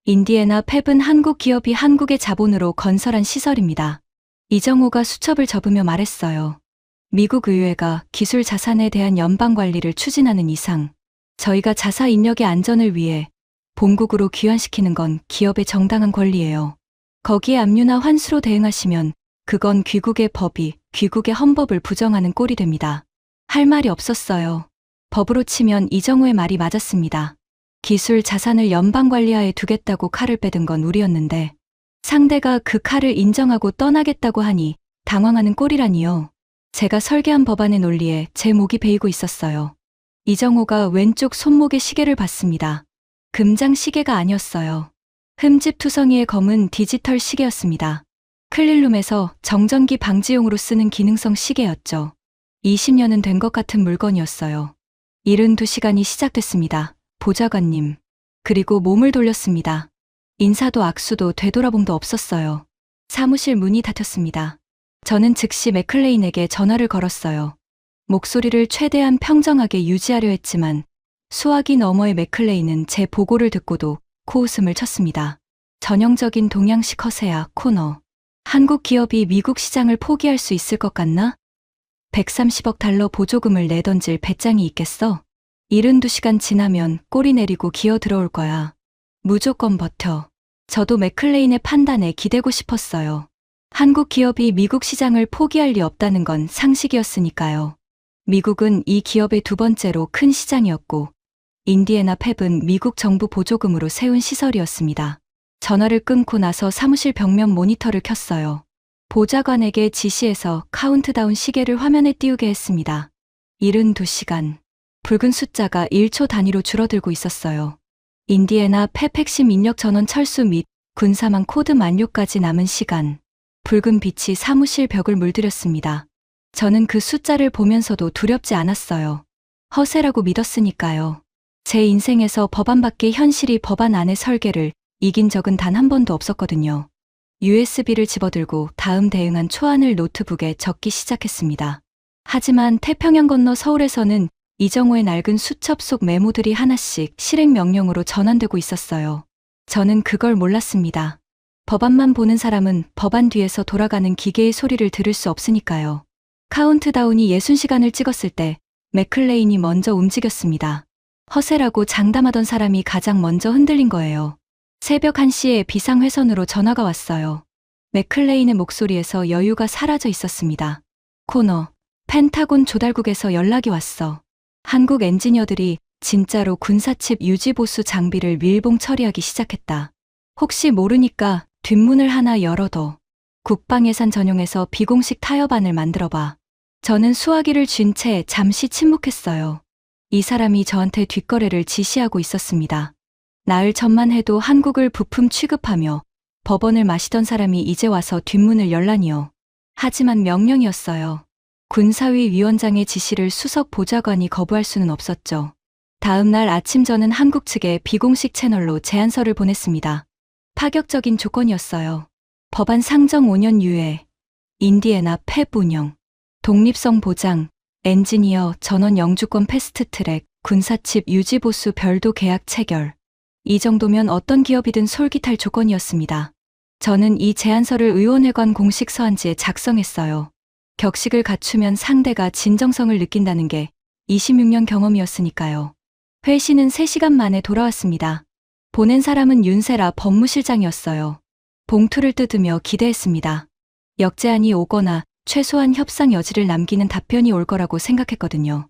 인디애나 팹은 한국 기업이 한국의 자본으로 건설한 시설입니다. 이정호가 수첩을 접으며 말했어요. 미국 의회가 기술 자산에 대한 연방 관리를 추진하는 이상 저희가 자사 인력의 안전을 위해 본국으로 귀환시키는 건 기업의 정당한 권리예요. 거기에 압류나 환수로 대응하시면 그건 귀국의 법이 귀국의 헌법을 부정하는 꼴이 됩니다. 할 말이 없었어요. 법으로 치면 이정호의 말이 맞았습니다. 기술 자산을 연방 관리하에 두겠다고 칼을 빼든 건 우리였는데 상대가 그 칼을 인정하고 떠나겠다고 하니 당황하는 꼴이라니요. 제가 설계한 법안의 논리에 제 목이 베이고 있었어요. 이정호가 왼쪽 손목에 시계를 봤습니다. 금장 시계가 아니었어요. 흠집투성이의 검은 디지털 시계였습니다. 클릴룸에서 정전기 방지용으로 쓰는 기능성 시계였죠. 20년은 된 것 같은 물건이었어요. 72시간이 시작됐습니다. 보좌관님. 그리고 몸을 돌렸습니다. 인사도 악수도 되돌아봄도 없었어요. 사무실 문이 닫혔습니다. 저는 즉시 맥클레인에게 전화를 걸었어요. 목소리를 최대한 평정하게 유지하려 했지만 수화기 너머의 맥클레인은 제 보고를 듣고도 코웃음을 쳤습니다. 전형적인 동양식 허세야, 코너. 한국 기업이 미국 시장을 포기할 수 있을 것 같나? 130억 달러 보조금을 내던질 배짱이 있겠어? 72시간 지나면 꼬리 내리고 기어 들어올 거야. 무조건 버텨. 저도 맥클레인의 판단에 기대고 싶었어요. 한국 기업이 미국 시장을 포기할 리 없다는 건 상식이었으니까요. 미국은 이 기업의 두 번째로 큰 시장이었고 인디애나 팹은 미국 정부 보조금으로 세운 시설이었습니다. 전화를 끊고 나서 사무실 벽면 모니터를 켰어요. 보좌관에게 지시해서 카운트다운 시계를 화면에 띄우게 했습니다. 72시간. 붉은 숫자가 1초 단위로 줄어들고 있었어요. 인디애나 팹 핵심 인력 전원 철수 및 군사망 코드 만료까지 남은 시간. 붉은 빛이 사무실 벽을 물들였습니다. 저는 그 숫자를 보면서도 두렵지 않았어요. 허세라고 믿었으니까요. 제 인생에서 법안 밖의 현실이 법안 안의 설계를 이긴 적은 단 한 번도 없었거든요. USB를 집어들고 다음 대응한 초안을 노트북에 적기 시작했습니다. 하지만 태평양 건너 서울에서는 이정호의 낡은 수첩 속 메모들이 하나씩 실행 명령으로 전환되고 있었어요. 저는 그걸 몰랐습니다. 법안만 보는 사람은 법안 뒤에서 돌아가는 기계의 소리를 들을 수 없으니까요. 카운트다운이 60시간을 찍었을 때 맥클레인이 먼저 움직였습니다. 허세라고 장담하던 사람이 가장 먼저 흔들린 거예요. 새벽 1시에 비상회선으로 전화가 왔어요. 맥클레인의 목소리에서 여유가 사라져 있었습니다. 코너, 펜타곤 조달국에서 연락이 왔어. 한국 엔지니어들이 진짜로 군사칩 유지보수 장비를 밀봉 처리하기 시작했다. 혹시 모르니까 뒷문을 하나 열어둬. 국방예산 전용해서 비공식 타협안을 만들어봐. 저는 수화기를 쥔 채 잠시 침묵했어요. 이 사람이 저한테 뒷거래를 지시하고 있었습니다. 나흘 전만 해도 한국을 부품 취급하며 법원을 마시던 사람이 이제 와서 뒷문을 열라니요. 하지만 명령이었어요. 군사위 위원장의 지시를 수석 보좌관이 거부할 수는 없었죠. 다음 날 아침 저는 한국 측에 비공식 채널로 제안서를 보냈습니다. 파격적인 조건이었어요. 법안 상정 5년 유예, 인디애나 팹 운영, 독립성 보장, 엔지니어 전원 영주권 패스트트랙, 군사칩 유지보수 별도 계약 체결. 이 정도면 어떤 기업이든 솔깃할 조건이었습니다. 저는 이 제안서를 의원회관 공식 서한지에 작성했어요. 격식을 갖추면 상대가 진정성을 느낀다는 게 26년 경험이었으니까요. 회신은 3시간 만에 돌아왔습니다. 보낸 사람은 윤세라 법무실장이었어요. 봉투를 뜯으며 기대했습니다. 역제안이 오거나 최소한 협상 여지를 남기는 답변이 올 거라고 생각했거든요.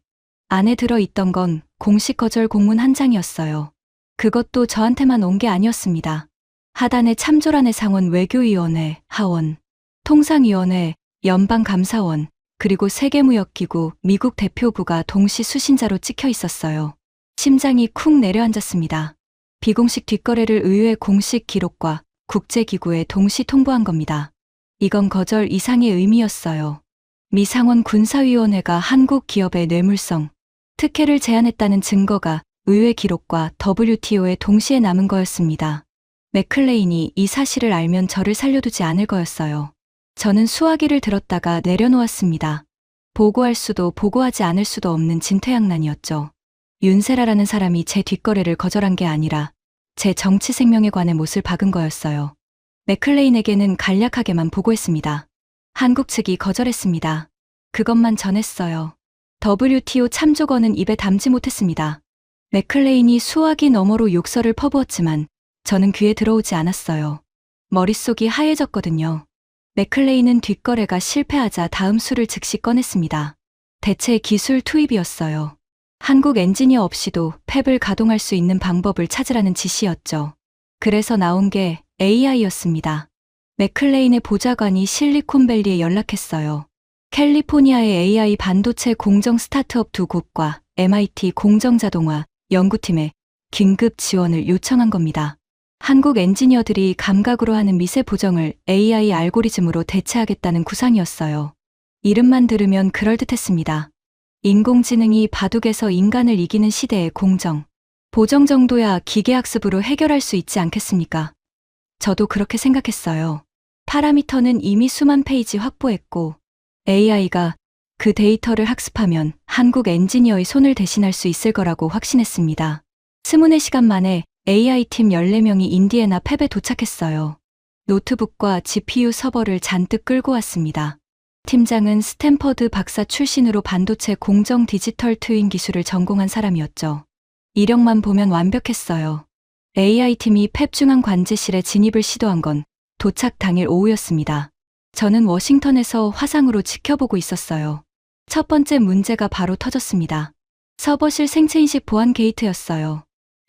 안에 들어있던 건 공식 거절 공문 한 장이었어요. 그것도 저한테만 온 게 아니었습니다. 하단에 참조란의 상원 외교위원회, 하원, 통상위원회, 연방감사원, 그리고 세계무역기구, 미국 대표부가 동시 수신자로 찍혀 있었어요. 심장이 쿵 내려앉았습니다. 비공식 뒷거래를 의회 공식 기록과 국제기구에 동시 통보한 겁니다. 이건 거절 이상의 의미였어요. 미 상원 군사위원회가 한국 기업의 뇌물성, 특혜를 제안했다는 증거가 의회 기록과 WTO에 동시에 남은 거였습니다. 맥클레인이 이 사실을 알면 저를 살려두지 않을 거였어요. 저는 수화기를 들었다가 내려놓았습니다. 보고할 수도 보고하지 않을 수도 없는 진퇴양난이었죠. 윤세라라는 사람이 제 뒷거래를 거절한 게 아니라 제 정치 생명에 관해 못을 박은 거였어요. 맥클레인에게는 간략하게만 보고했습니다. 한국 측이 거절했습니다. 그것만 전했어요. WTO 참조건은 입에 담지 못했습니다. 맥클레인이 수화기 너머로 욕설을 퍼부었지만 저는 귀에 들어오지 않았어요. 머릿속이 하얘졌거든요. 맥클레인은 뒷거래가 실패하자 다음 수를 즉시 꺼냈습니다. 대체 기술 투입이었어요. 한국 엔지니어 없이도 팹을 가동할 수 있는 방법을 찾으라는 지시였죠. 그래서 나온 게 AI였습니다. 맥클레인의 보좌관이 실리콘밸리에 연락했어요. 캘리포니아의 AI 반도체 공정 스타트업 두 곳과 MIT 공정자동화 연구팀에 긴급 지원을 요청한 겁니다. 한국 엔지니어들이 감각으로 하는 미세 보정을 AI 알고리즘으로 대체하겠다는 구상이었어요. 이름만 들으면 그럴듯했습니다. 인공지능이 바둑에서 인간을 이기는 시대의 공정. 보정 정도야 기계학습으로 해결할 수 있지 않겠습니까? 저도 그렇게 생각했어요. 파라미터는 이미 수만 페이지 확보했고 AI가 그 데이터를 학습하면 한국 엔지니어의 손을 대신할 수 있을 거라고 확신했습니다. 24시간 만에 AI팀 14명이 인디애나 팹에 도착했어요. 노트북과 GPU 서버를 잔뜩 끌고 왔습니다. 팀장은 스탠퍼드 박사 출신으로 반도체 공정 디지털 트윈 기술을 전공한 사람이었죠. 이력만 보면 완벽했어요. AI팀이 팹 중앙 관제실에 진입을 시도한 건 도착 당일 오후였습니다. 저는 워싱턴에서 화상으로 지켜보고 있었어요. 첫 번째 문제가 바로 터졌습니다. 서버실 생체인식 보안 게이트였어요.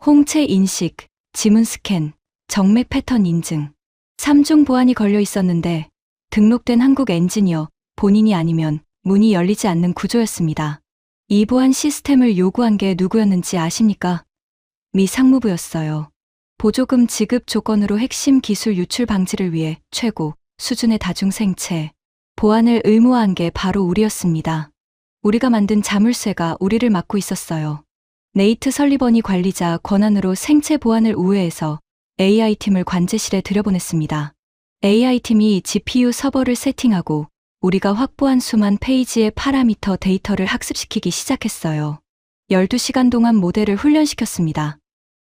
홍채 인식, 지문 스캔, 정맥 패턴 인증. 3중 보안이 걸려 있었는데 등록된 한국 엔지니어 본인이 아니면 문이 열리지 않는 구조였습니다. 이 보안 시스템을 요구한 게 누구였는지 아십니까? 미 상무부였어요. 보조금 지급 조건으로 핵심 기술 유출 방지를 위해 최고 수준의 다중생체 보안을 의무화한 게 바로 우리였습니다. 우리가 만든 자물쇠가 우리를 막고 있었어요. 네이트 설리번이 관리자 권한으로 생체 보안을 우회해서 AI팀을 관제실에 들여보냈습니다. AI팀이 GPU 서버를 세팅하고 우리가 확보한 수만 페이지의 파라미터 데이터를 학습시키기 시작했어요. 12시간 동안 모델을 훈련시켰습니다.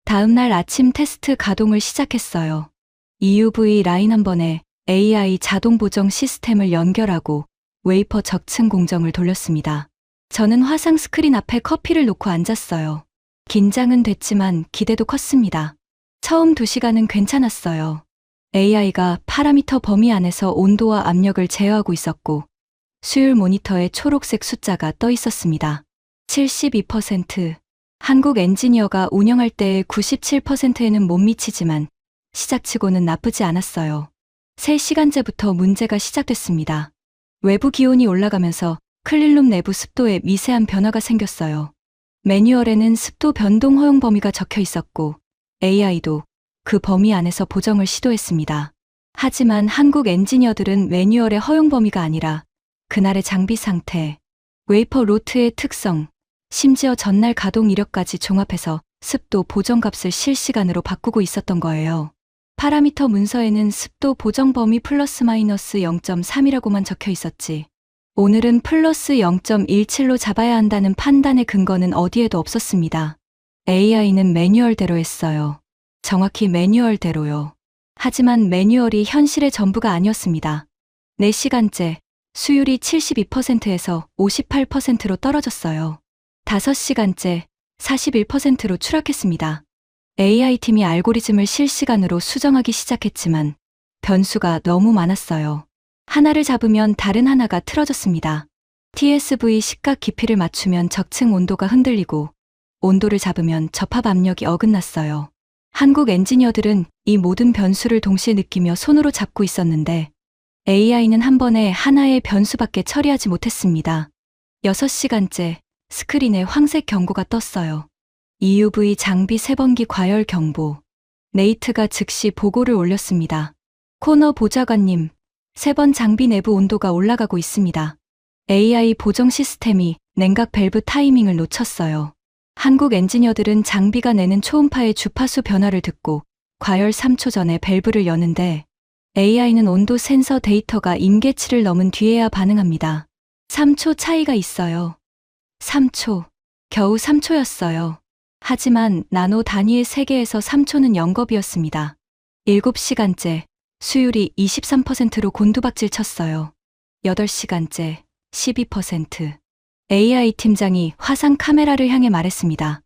다음 날 아침 테스트 가동을 시작했어요. EUV 라인 한 번에 AI 자동 보정 시스템을 연결하고 웨이퍼 적층 공정을 돌렸습니다. 저는 화상 스크린 앞에 커피를 놓고 앉았어요. 긴장은 됐지만 기대도 컸습니다. 처음 2시간은 괜찮았어요. AI가 파라미터 범위 안에서 온도와 압력을 제어하고 있었고 수율 모니터에 초록색 숫자가 떠 있었습니다. 72%. 한국 엔지니어가 운영할 때의 97%에는 못 미치지만 시작치고는 나쁘지 않았어요. 3시간째부터 문제가 시작됐습니다. 외부 기온이 올라가면서 클린룸 내부 습도에 미세한 변화가 생겼어요. 매뉴얼에는 습도 변동 허용 범위가 적혀 있었고 AI도 그 범위 안에서 보정을 시도했습니다. 하지만 한국 엔지니어들은 매뉴얼의 허용 범위가 아니라 그날의 장비 상태, 웨이퍼 로트의 특성, 심지어 전날 가동 이력까지 종합해서 습도 보정값을 실시간으로 바꾸고 있었던 거예요. 파라미터 문서에는 습도 보정 범위 플러스 마이너스 0.3이라고만 적혀 있었지. 오늘은 플러스 0.17로 잡아야 한다는 판단의 근거는 어디에도 없었습니다. AI는 매뉴얼대로 했어요. 정확히 매뉴얼대로요. 하지만 매뉴얼이 현실의 전부가 아니었습니다. 4시간째, 수율이 72%에서 58%로 떨어졌어요. 5시간째, 41%로 추락했습니다. AI팀이 알고리즘을 실시간으로 수정하기 시작했지만 변수가 너무 많았어요. 하나를 잡으면 다른 하나가 틀어졌습니다. TSV 식각 깊이를 맞추면 적층 온도가 흔들리고 온도를 잡으면 접합 압력이 어긋났어요. 한국 엔지니어들은 이 모든 변수를 동시에 느끼며 손으로 잡고 있었는데 AI는 한 번에 하나의 변수밖에 처리하지 못했습니다. 6시간째 스크린에 황색 경고가 떴어요. EUV 장비 3번기 과열 경보. 네이트가 즉시 보고를 올렸습니다. 코너 보좌관님, 3번 장비 내부 온도가 올라가고 있습니다. AI 보정 시스템이 냉각 밸브 타이밍을 놓쳤어요. 한국 엔지니어들은 장비가 내는 초음파의 주파수 변화를 듣고 과열 3초 전에 밸브를 여는데 AI는 온도 센서 데이터가 임계치를 넘은 뒤에야 반응합니다. 3초 차이가 있어요. 3초. 겨우 3초였어요. 하지만 나노 단위의 세계에서 3초는 영겁이었습니다. 7시간째, 수율이 23%로 곤두박질 쳤어요. 8시간째, 12%. AI 팀장이 화상 카메라를 향해 말했습니다.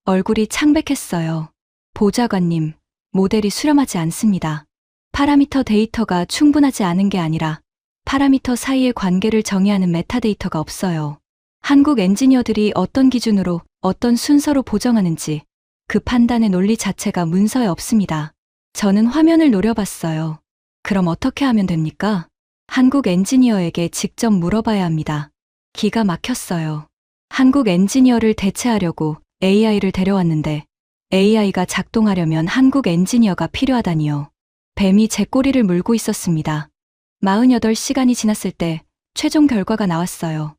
얼굴이 창백했어요. 보좌관님, 모델이 수렴하지 않습니다. 파라미터 데이터가 충분하지 않은 게 아니라 파라미터 사이의 관계를 정의하는 메타데이터가 없어요. 한국 엔지니어들이 어떤 기준으로 어떤 순서로 보정하는지 그 판단의 논리 자체가 문서에 없습니다. 저는 화면을 노려봤어요. 그럼 어떻게 하면 됩니까? 한국 엔지니어에게 직접 물어봐야 합니다. 기가 막혔어요. 한국 엔지니어를 대체하려고 AI를 데려왔는데 AI가 작동하려면 한국 엔지니어가 필요하다니요. 뱀이 제 꼬리를 물고 있었습니다. 48시간이 지났을 때 최종 결과가 나왔어요.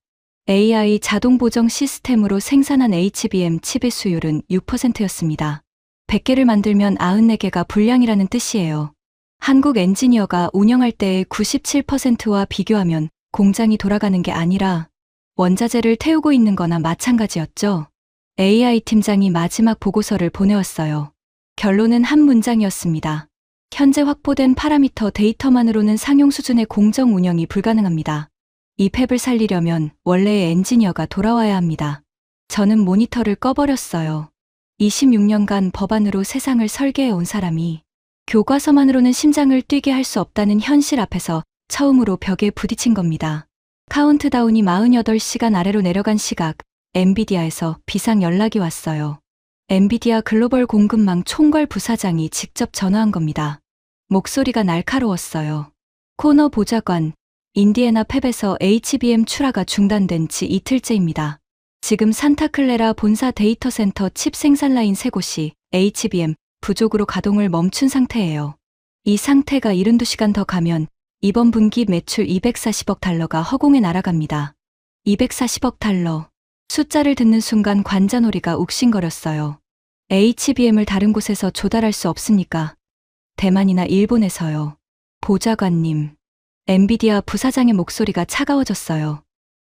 AI 자동 보정 시스템으로 생산한 HBM 칩의 수율은 6%였습니다. 100개를 만들면 94개가 불량이라는 뜻이에요. 한국 엔지니어가 운영할 때의 97%와 비교하면 공장이 돌아가는 게 아니라 원자재를 태우고 있는 거나 마찬가지였죠. AI 팀장이 마지막 보고서를 보내왔어요. 결론은 한 문장이었습니다. 현재 확보된 파라미터 데이터만으로는 상용 수준의 공정 운영이 불가능합니다. 이 팹을 살리려면 원래의 엔지니어가 돌아와야 합니다. 저는 모니터를 꺼버렸어요. 26년간 법안으로 세상을 설계해 온 사람이 교과서만으로는 심장을 뛰게 할 수 없다는 현실 앞에서 처음으로 벽에 부딪힌 겁니다. 카운트다운이 48시간 아래로 내려간 시각, 엔비디아에서 비상 연락이 왔어요. 엔비디아 글로벌 공급망 총괄 부사장이 직접 전화한 겁니다. 목소리가 날카로웠어요. 코너 보좌관, 인디애나 팹에서 HBM 출하가 중단된 지 이틀째입니다. 지금 산타클레라 본사 데이터 센터 칩 생산 라인 3곳이 HBM 부족으로 가동을 멈춘 상태예요. 이 상태가 72시간 더 가면 이번 분기 매출 240억 달러가 허공에 날아갑니다. 240억 달러. 숫자를 듣는 순간 관자놀이가 욱신거렸어요. HBM을 다른 곳에서 조달할 수 없습니까? 대만이나 일본에서요. 보좌관님. 엔비디아 부사장의 목소리가 차가워졌어요.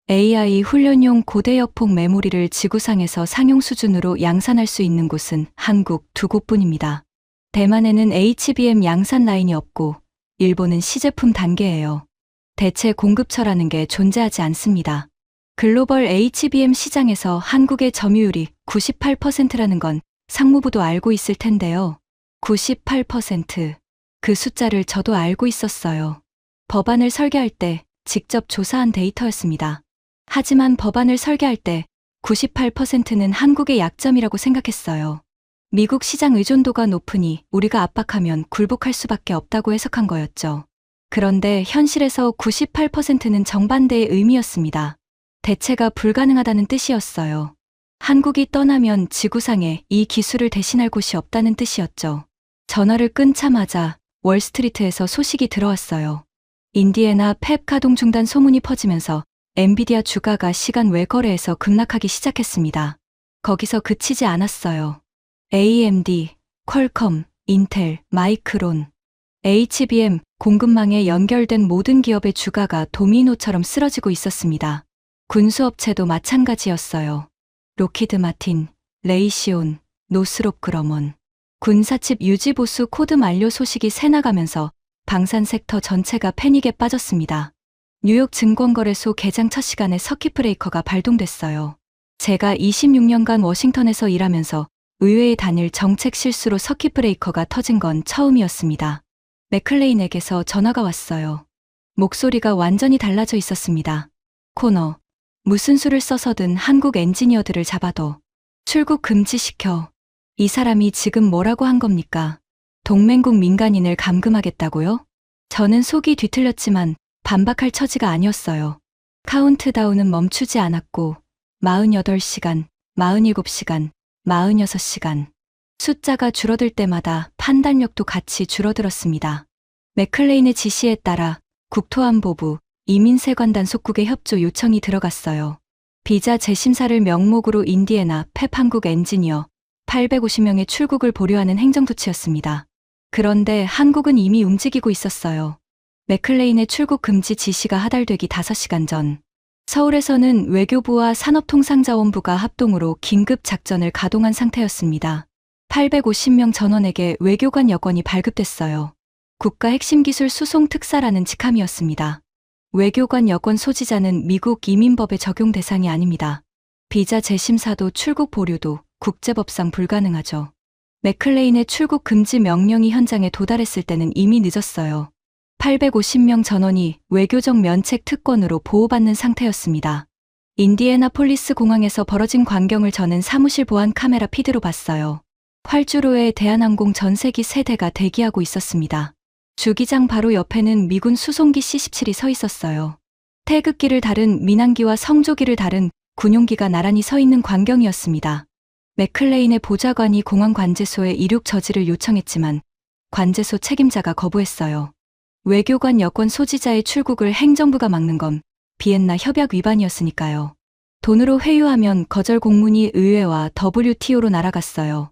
AI 훈련용 고대역폭 메모리를 지구상에서 상용 수준으로 양산할 수 있는 곳은 한국 2곳뿐입니다. 대만에는 HBM 양산 라인이 없고 일본은 시제품 단계예요. 대체 공급처라는 게 존재하지 않습니다. 글로벌 HBM 시장에서 한국의 점유율이 98%라는 건 상무부도 알고 있을 텐데요. 98%. 그 숫자를 저도 알고 있었어요. 법안을 설계할 때 직접 조사한 데이터였습니다. 하지만 법안을 설계할 때 98%는 한국의 약점이라고 생각했어요. 미국 시장 의존도가 높으니 우리가 압박하면 굴복할 수밖에 없다고 해석한 거였죠. 그런데 현실에서 98%는 정반대의 의미였습니다. 대체가 불가능하다는 뜻이었어요. 한국이 떠나면 지구상에 이 기술을 대신할 곳이 없다는 뜻이었죠. 전화를 끊자마자 월스트리트에서 소식이 들어왔어요. 인디애나 팹 가동 중단 소문이 퍼지면서 엔비디아 주가가 시간 외 거래에서 급락하기 시작했습니다. 거기서 그치지 않았어요. AMD, 퀄컴, 인텔, 마이크론, HBM 공급망에 연결된 모든 기업의 주가가 도미노처럼 쓰러지고 있었습니다. 군수업체도 마찬가지였어요. 로키드 마틴, 레이시온, 노스롭 그러먼. 군사칩 유지 보수 코드 만료 소식이 새나가면서 방산 섹터 전체가 패닉에 빠졌습니다. 뉴욕 증권거래소 개장 첫 시간에 서킷 브레이커가 발동됐어요. 제가 26년간 워싱턴에서 일하면서 의외의 단일 정책 실수로 서킷 브레이커가 터진 건 처음이었습니다. 맥클레인에게서 전화가 왔어요. 목소리가 완전히 달라져 있었습니다. 코너. 무슨 수를 써서든 한국 엔지니어들을 잡아도 출국 금지시켜. 이 사람이 지금 뭐라고 한 겁니까? 동맹국 민간인을 감금하겠다고요? 저는 속이 뒤틀렸지만 반박할 처지가 아니었어요. 카운트다운은 멈추지 않았고 48시간, 47시간, 46시간. 숫자가 줄어들 때마다 판단력도 같이 줄어들었습니다. 맥클레인의 지시에 따라 국토안보부, 이민세관단 속국의 협조 요청이 들어갔어요. 비자 재심사를 명목으로 인디애나 팹 한국 엔지니어 850명의 출국을 보류하는 행정조치였습니다. 그런데 한국은 이미 움직이고 있었어요. 맥클레인의 출국 금지 지시가 하달되기 5시간 전, 서울에서는 외교부와 산업통상자원부가 합동으로 긴급 작전을 가동한 상태였습니다. 850명 전원에게 외교관 여권이 발급됐어요. 국가 핵심 기술 수송 특사라는 직함이었습니다. 외교관 여권 소지자는 미국 이민법의 적용 대상이 아닙니다. 비자 재심사도 출국 보류도 국제법상 불가능하죠. 맥클레인의 출국 금지 명령이 현장에 도달했을 때는 이미 늦었어요. 850명 전원이 외교적 면책 특권으로 보호받는 상태였습니다. 인디애나폴리스 공항에서 벌어진 광경을 저는 사무실 보안 카메라 피드로 봤어요. 활주로에 대한항공 전세기 3대가 대기하고 있었습니다. 주기장 바로 옆에는 미군 수송기 C-17이 서 있었어요. 태극기를 다른 민항기와 성조기를 다른 군용기가 나란히 서 있는 광경이었습니다. 맥클레인의 보좌관이 공항 관제소에 이륙 저지를 요청했지만 관제소 책임자가 거부했어요. 외교관 여권 소지자의 출국을 행정부가 막는 건 비엔나 협약 위반이었으니까요. 돈으로 회유하면 거절 공문이 의회와 WTO로 날아갔어요.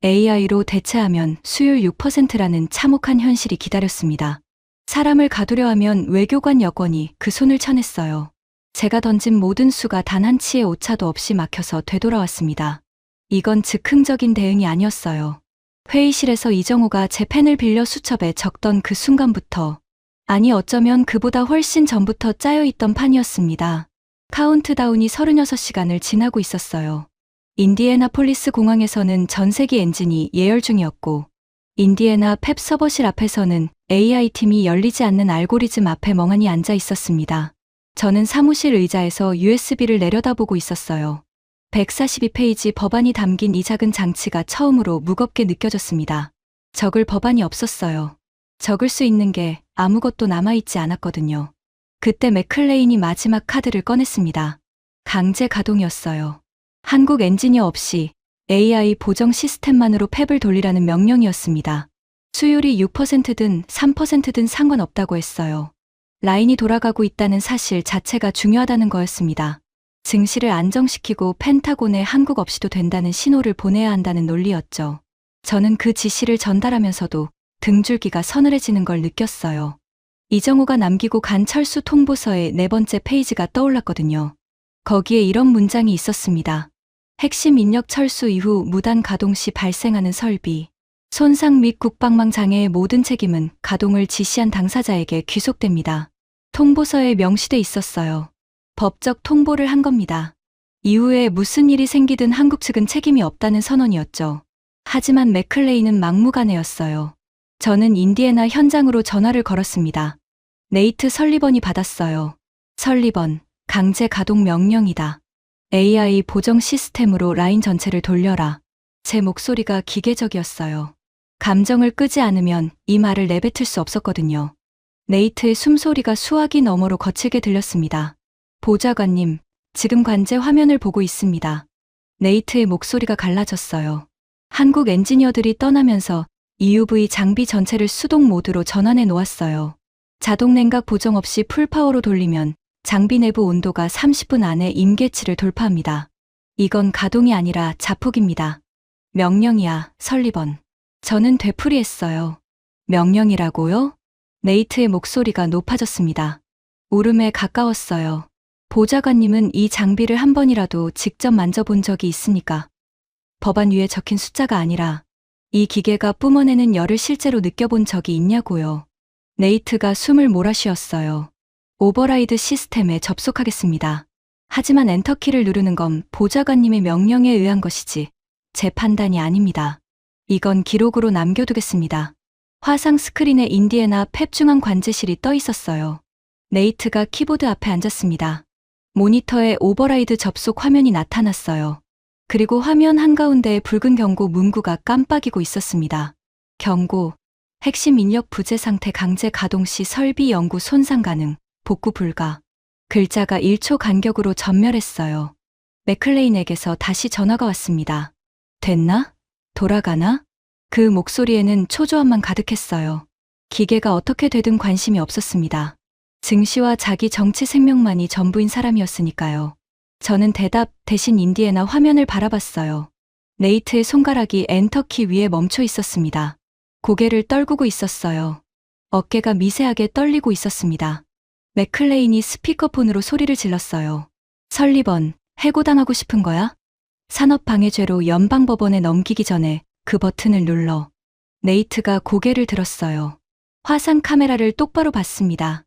AI로 대체하면 수율 6%라는 참혹한 현실이 기다렸습니다. 사람을 가두려 하면 외교관 여권이 그 손을 쳐냈어요. 제가 던진 모든 수가 단 한 치의 오차도 없이 막혀서 되돌아왔습니다. 이건 즉흥적인 대응이 아니었어요. 회의실에서 이정호가 제 펜을 빌려 수첩에 적던 그 순간부터, 아니 어쩌면 그보다 훨씬 전부터 짜여있던 판이었습니다. 카운트다운이 36시간을 지나고 있었어요. 인디애나폴리스 공항에서는 전세기 엔진이 예열 중이었고, 인디애나 팹 서버실 앞에서는 AI팀이 열리지 않는 알고리즘 앞에 멍하니 앉아 있었습니다. 저는 사무실 의자에서 USB를 내려다보고 있었어요. 142페이지 법안이 담긴 이 작은 장치가 처음으로 무겁게 느껴졌습니다. 적을 법안이 없었어요. 적을 수 있는 게 아무것도 남아있지 않았거든요. 그때 맥클레인이 마지막 카드를 꺼냈습니다. 강제 가동이었어요. 한국 엔지니어 없이 AI 보정 시스템만으로 팹을 돌리라는 명령이었습니다. 수율이 6%든 3%든 상관없다고 했어요. 라인이 돌아가고 있다는 사실 자체가 중요하다는 거였습니다. 증시를 안정시키고 펜타곤에 한국 없이도 된다는 신호를 보내야 한다는 논리였죠. 저는 그 지시를 전달하면서도 등줄기가 서늘해지는 걸 느꼈어요. 이정호가 남기고 간 철수 통보서의 4번째 페이지가 떠올랐거든요. 거기에 이런 문장이 있었습니다. 핵심 인력 철수 이후 무단 가동 시 발생하는 설비, 손상 및 국방망 장애의 모든 책임은 가동을 지시한 당사자에게 귀속됩니다. 통보서에 명시돼 있었어요. 법적 통보를 한 겁니다. 이후에 무슨 일이 생기든 한국 측은 책임이 없다는 선언이었죠. 하지만 맥클레인은 막무가내였어요. 저는 인디애나 현장으로 전화를 걸었습니다. 네이트 설리번이 받았어요. 설리번, 강제 가동 명령이다. AI 보정 시스템으로 라인 전체를 돌려라. 제 목소리가 기계적이었어요. 감정을 끄지 않으면 이 말을 내뱉을 수 없었거든요. 네이트의 숨소리가 수화기 너머로 거칠게 들렸습니다. 보좌관님, 지금 관제 화면을 보고 있습니다. 네이트의 목소리가 갈라졌어요. 한국 엔지니어들이 떠나면서 EUV 장비 전체를 수동 모드로 전환해 놓았어요. 자동 냉각 보정 없이 풀파워로 돌리면 장비 내부 온도가 30분 안에 임계치를 돌파합니다. 이건 가동이 아니라 자폭입니다. 명령이야, 설리번. 저는 되풀이했어요. 명령이라고요? 네이트의 목소리가 높아졌습니다. 울음에 가까웠어요. 보좌관님은 이 장비를 한 번이라도 직접 만져본 적이 있으니까. 법안 위에 적힌 숫자가 아니라 이 기계가 뿜어내는 열을 실제로 느껴본 적이 있냐고요. 네이트가 숨을 몰아쉬었어요. 오버라이드 시스템에 접속하겠습니다. 하지만 엔터키를 누르는 건 보좌관님의 명령에 의한 것이지 제 판단이 아닙니다. 이건 기록으로 남겨두겠습니다. 화상 스크린에 인디애나 팹 중앙 관제실이 떠 있었어요. 네이트가 키보드 앞에 앉았습니다. 모니터에 오버라이드 접속 화면이 나타났어요. 그리고 화면 한가운데에 붉은 경고 문구가 깜빡이고 있었습니다. 경고, 핵심 인력 부재 상태 강제 가동 시 설비 연구 손상 가능, 복구 불가. 글자가 1초 간격으로 전멸했어요. 맥클레인에게서 다시 전화가 왔습니다. 됐나? 돌아가나? 그 목소리에는 초조함만 가득했어요. 기계가 어떻게 되든 관심이 없었습니다. 증시와 자기 정치 생명만이 전부인 사람이었으니까요. 저는 대답 대신 인디애나 화면을 바라봤어요. 네이트의 손가락이 엔터키 위에 멈춰 있었습니다. 고개를 떨구고 있었어요. 어깨가 미세하게 떨리고 있었습니다. 맥클레인이 스피커폰으로 소리를 질렀어요. 설리번, 해고당하고 싶은 거야? 산업방해죄로 연방법원에 넘기기 전에 그 버튼을 눌러. 네이트가 고개를 들었어요. 화상 카메라를 똑바로 봤습니다.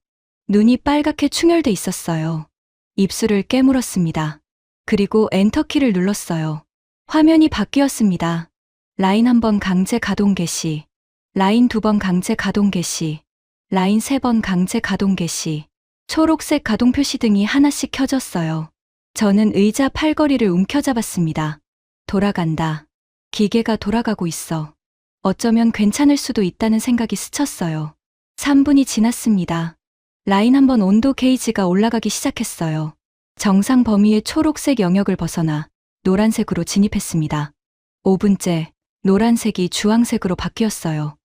눈이 빨갛게 충혈돼 있었어요. 입술을 깨물었습니다. 그리고 엔터키를 눌렀어요. 화면이 바뀌었습니다. 라인 1번 강제 가동 개시, 라인 2번 강제 가동 개시, 라인 3번 강제 가동 개시, 초록색 가동 표시 등이 하나씩 켜졌어요. 저는 의자 팔걸이를 움켜잡았습니다. 돌아간다. 기계가 돌아가고 있어. 어쩌면 괜찮을 수도 있다는 생각이 스쳤어요. 3분이 지났습니다. 라인 1번 온도 게이지가 올라가기 시작했어요. 정상 범위의 초록색 영역을 벗어나 노란색으로 진입했습니다. 5분째, 노란색이 주황색으로 바뀌었어요.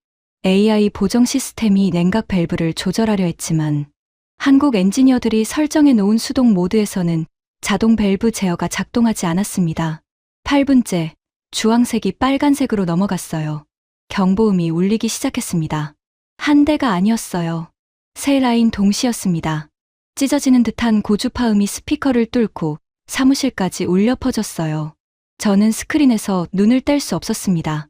AI 보정 시스템이 냉각 밸브를 조절하려 했지만 한국 엔지니어들이 설정해 놓은 수동 모드에서는 자동 밸브 제어가 작동하지 않았습니다. 8분째, 주황색이 빨간색으로 넘어갔어요. 경보음이 울리기 시작했습니다. 한 대가 아니었어요. 세 라인 동시였습니다. 찢어지는 듯한 고주파음이 스피커를 뚫고 사무실까지 울려 퍼졌어요. 저는 스크린에서 눈을 뗄 수 없었습니다.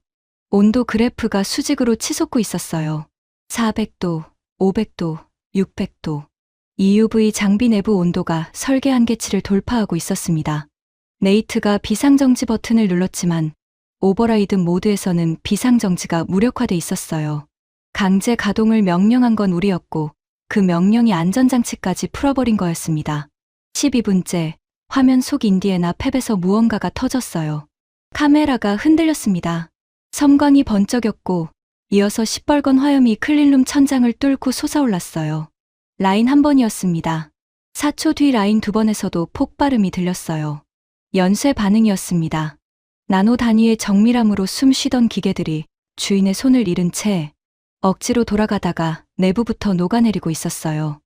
온도 그래프가 수직으로 치솟고 있었어요. 400도, 500도, 600도. EUV 장비 내부 온도가 설계 한계치를 돌파하고 있었습니다. 네이트가 비상정지 버튼을 눌렀지만 오버라이드 모드에서는 비상정지가 무력화돼 있었어요. 강제 가동을 명령한 건 우리였고 그 명령이 안전장치까지 풀어버린 거였습니다. 12분째, 화면 속 인디애나 팹에서 무언가가 터졌어요. 카메라가 흔들렸습니다. 섬광이 번쩍였고 이어서 시뻘건 화염이 클린룸 천장을 뚫고 솟아올랐어요. 라인 한 번이었습니다. 4초 뒤 라인 두 번에서도 폭발음이 들렸어요. 연쇄 반응이었습니다. 나노 단위의 정밀함으로 숨 쉬던 기계들이 주인의 손을 잃은 채 억지로 돌아가다가 내부부터 녹아내리고 있었어요.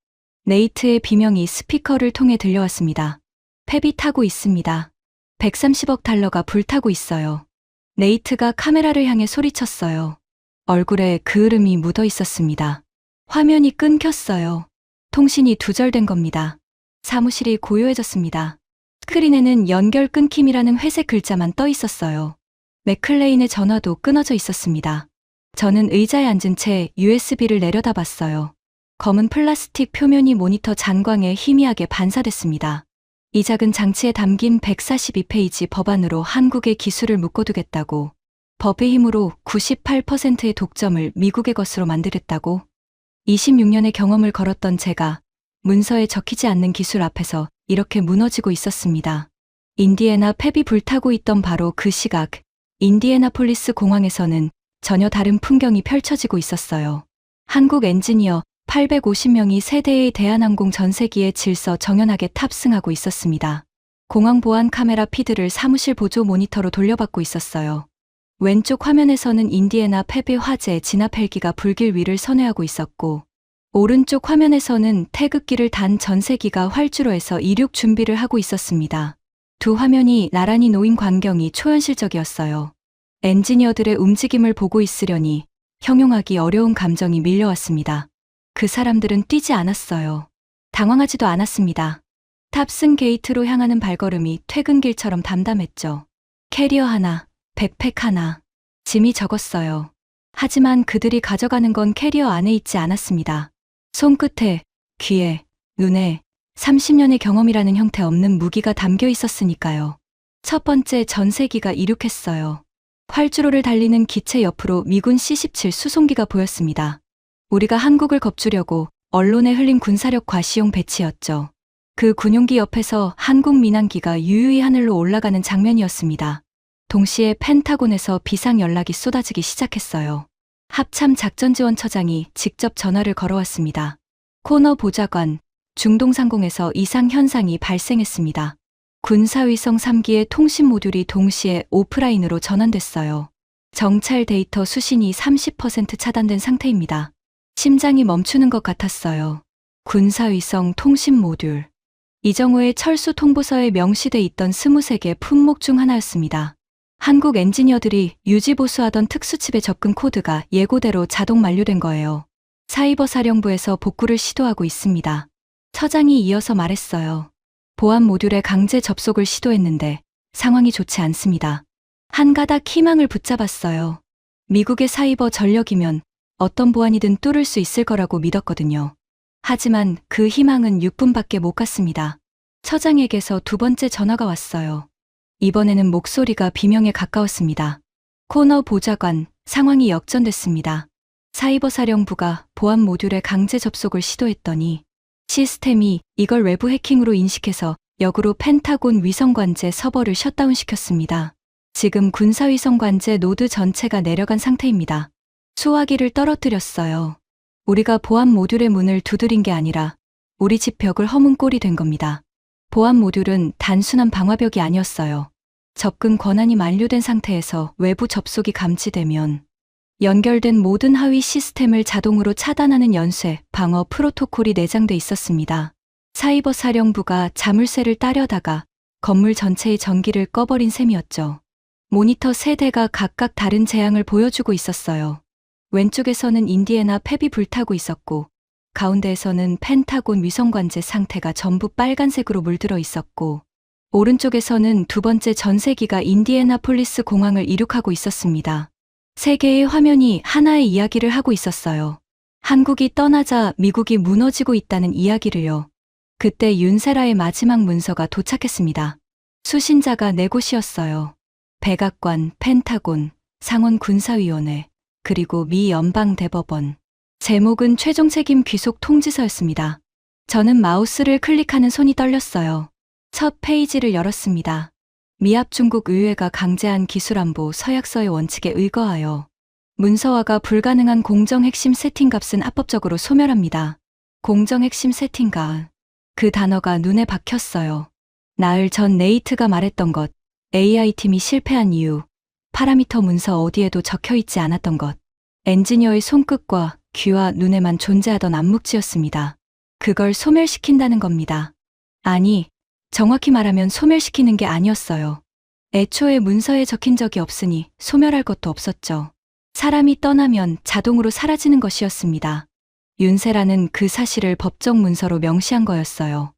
네이트의 비명이 스피커를 통해 들려왔습니다. 팹이 타고 있습니다. 130억 달러가 불타고 있어요. 네이트가 카메라를 향해 소리쳤어요. 얼굴에 그을음이 묻어 있었습니다. 화면이 끊겼어요. 통신이 두절된 겁니다. 사무실이 고요해졌습니다. 스크린에는 연결 끊김이라는 회색 글자만 떠 있었어요. 맥클레인의 전화도 끊어져 있었습니다. 저는 의자에 앉은 채 USB를 내려다봤어요. 검은 플라스틱 표면이 모니터 잔광에 희미하게 반사됐습니다. 이 작은 장치에 담긴 142페이지 법안으로 한국의 기술을 묶어두겠다고, 법의 힘으로 98%의 독점을 미국의 것으로 만들겠다고. 26년의 경험을 걸었던 제가 문서에 적히지 않는 기술 앞에서 이렇게 무너지고 있었습니다. 인디애나 팹이 불타고 있던 바로 그 시각, 인디애나폴리스 공항에서는 전혀 다른 풍경이 펼쳐지고 있었어요. 한국 엔지니어 850명이 세대의 대한항공 전세기에 질서 정연하게 탑승하고 있었습니다. 공항 보안 카메라 피드를 사무실 보조 모니터로 돌려받고 있었어요. 왼쪽 화면에서는 인디애나 팹의 화재 진압 헬기가 불길 위를 선회하고 있었고, 오른쪽 화면에서는 태극기를 단 전세기가 활주로에서 이륙 준비를 하고 있었습니다. 두 화면이 나란히 놓인 광경이 초현실적이었어요. 엔지니어들의 움직임을 보고 있으려니 형용하기 어려운 감정이 밀려왔습니다. 그 사람들은 뛰지 않았어요. 당황하지도 않았습니다. 탑승 게이트로 향하는 발걸음이 퇴근길처럼 담담했죠. 캐리어 하나, 백팩 하나, 짐이 적었어요. 하지만 그들이 가져가는 건 캐리어 안에 있지 않았습니다. 손끝에, 귀에, 눈에 30년의 경험이라는 형태 없는 무기가 담겨 있었으니까요. 첫 번째 전세기가 이륙했어요. 활주로를 달리는 기체 옆으로 미군 C-17 수송기가 보였습니다. 우리가 한국을 겁주려고 언론에 흘린 군사력 과시용 배치였죠. 그 군용기 옆에서 한국 민항기가 유유히 하늘로 올라가는 장면이었습니다. 동시에 펜타곤에서 비상 연락이 쏟아지기 시작했어요. 합참 작전지원처장이 직접 전화를 걸어왔습니다. 코너 보좌관, 중동상공에서 이상 현상이 발생했습니다. 군사위성 3기의 통신 모듈이 동시에 오프라인으로 전환됐어요. 정찰 데이터 수신이 30% 차단된 상태입니다. 심장이 멈추는 것 같았어요. 군사위성 통신 모듈. 이정호의 철수 통보서에 명시돼 있던 23개 품목 중 하나였습니다. 한국 엔지니어들이 유지보수하던 특수칩의 접근 코드가 예고대로 자동 만료된 거예요. 사이버 사령부에서 복구를 시도하고 있습니다. 처장이 이어서 말했어요. 보안 모듈에 강제 접속을 시도했는데 상황이 좋지 않습니다. 한 가닥 희망을 붙잡았어요. 미국의 사이버 전력이면 어떤 보안이든 뚫을 수 있을 거라고 믿었거든요. 하지만 그 희망은 6분밖에 못 갔습니다. 처장에게서 두 번째 전화가 왔어요. 이번에는 목소리가 비명에 가까웠습니다. 코너 보좌관, 상황이 역전됐습니다. 사이버 사령부가 보안 모듈에 강제 접속을 시도했더니 시스템이 이걸 외부 해킹으로 인식해서 역으로 펜타곤 위성관제 서버를 셧다운시켰습니다. 지금 군사위성관제 노드 전체가 내려간 상태입니다. 수화기를 떨어뜨렸어요. 우리가 보안 모듈의 문을 두드린 게 아니라 우리 집 벽을 허문 꼴이 된 겁니다. 보안 모듈은 단순한 방화벽이 아니었어요. 접근 권한이 만료된 상태에서 외부 접속이 감지되면 연결된 모든 하위 시스템을 자동으로 차단하는 연쇄, 방어 프로토콜이 내장돼 있었습니다. 사이버 사령부가 자물쇠를 따려다가 건물 전체의 전기를 꺼버린 셈이었죠. 모니터 세 대가 각각 다른 재앙을 보여주고 있었어요. 왼쪽에서는 인디애나 팹이 불타고 있었고, 가운데에서는 펜타곤 위성관제 상태가 전부 빨간색으로 물들어 있었고, 오른쪽에서는 두 번째 전세기가 인디애나폴리스 공항을 이륙하고 있었습니다. 세 개의 화면이 하나의 이야기를 하고 있었어요. 한국이 떠나자 미국이 무너지고 있다는 이야기를요. 그때 윤세라의 마지막 문서가 도착했습니다. 수신자가 네 곳이었어요. 백악관, 펜타곤, 상원군사위원회, 그리고 미 연방대법원. 제목은 최종 책임 귀속 통지서였습니다. 저는 마우스를 클릭하는 손이 떨렸어요. 첫 페이지를 열었습니다. 미합 중국 의회가 강제한 기술안보 서약서의 원칙에 의거하여 문서화가 불가능한 공정 핵심 세팅값은 합법적으로 소멸합니다. 공정 핵심 세팅값. 그 단어가 눈에 박혔어요. 나흘 전 네이트가 말했던 것, AI팀이 실패한 이유, 파라미터 문서 어디에도 적혀있지 않았던 것, 엔지니어의 손끝과 귀와 눈에만 존재하던 암묵지였습니다. 그걸 소멸시킨다는 겁니다. 아니, 정확히 말하면 소멸시키는 게 아니었어요. 애초에 문서에 적힌 적이 없으니 소멸할 것도 없었죠. 사람이 떠나면 자동으로 사라지는 것이었습니다. 윤세라는 그 사실을 법적 문서로 명시한 거였어요.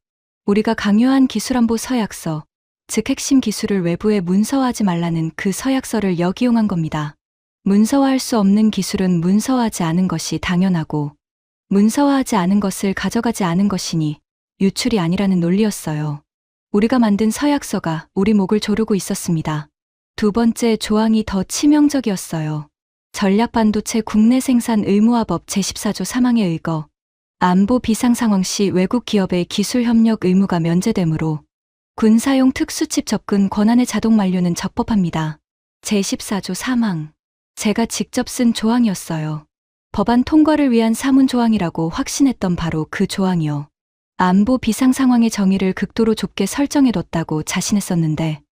우리가 강요한 기술안보 서약서, 즉 핵심 기술을 외부에 문서화하지 말라는 그 서약서를 역이용한 겁니다. 문서화할 수 없는 기술은 문서화하지 않은 것이 당연하고 문서화하지 않은 것을 가져가지 않은 것이니 유출이 아니라는 논리였어요. 우리가 만든 서약서가 우리 목을 조르고 있었습니다. 두 번째 조항이 더 치명적이었어요. 전략반도체 국내 생산 의무화법 제14조 3항에 의거 안보 비상 상황 시 외국 기업의 기술 협력 의무가 면제되므로 군사용 특수칩 접근 권한의 자동 만료는 적법합니다. 제14조 3항. 제가 직접 쓴 조항이었어요. 법안 통과를 위한 사문 조항이라고 확신했던 바로 그 조항이요. 안보 비상 상황의 정의를 극도로 좁게 설정해뒀다고 자신했었는데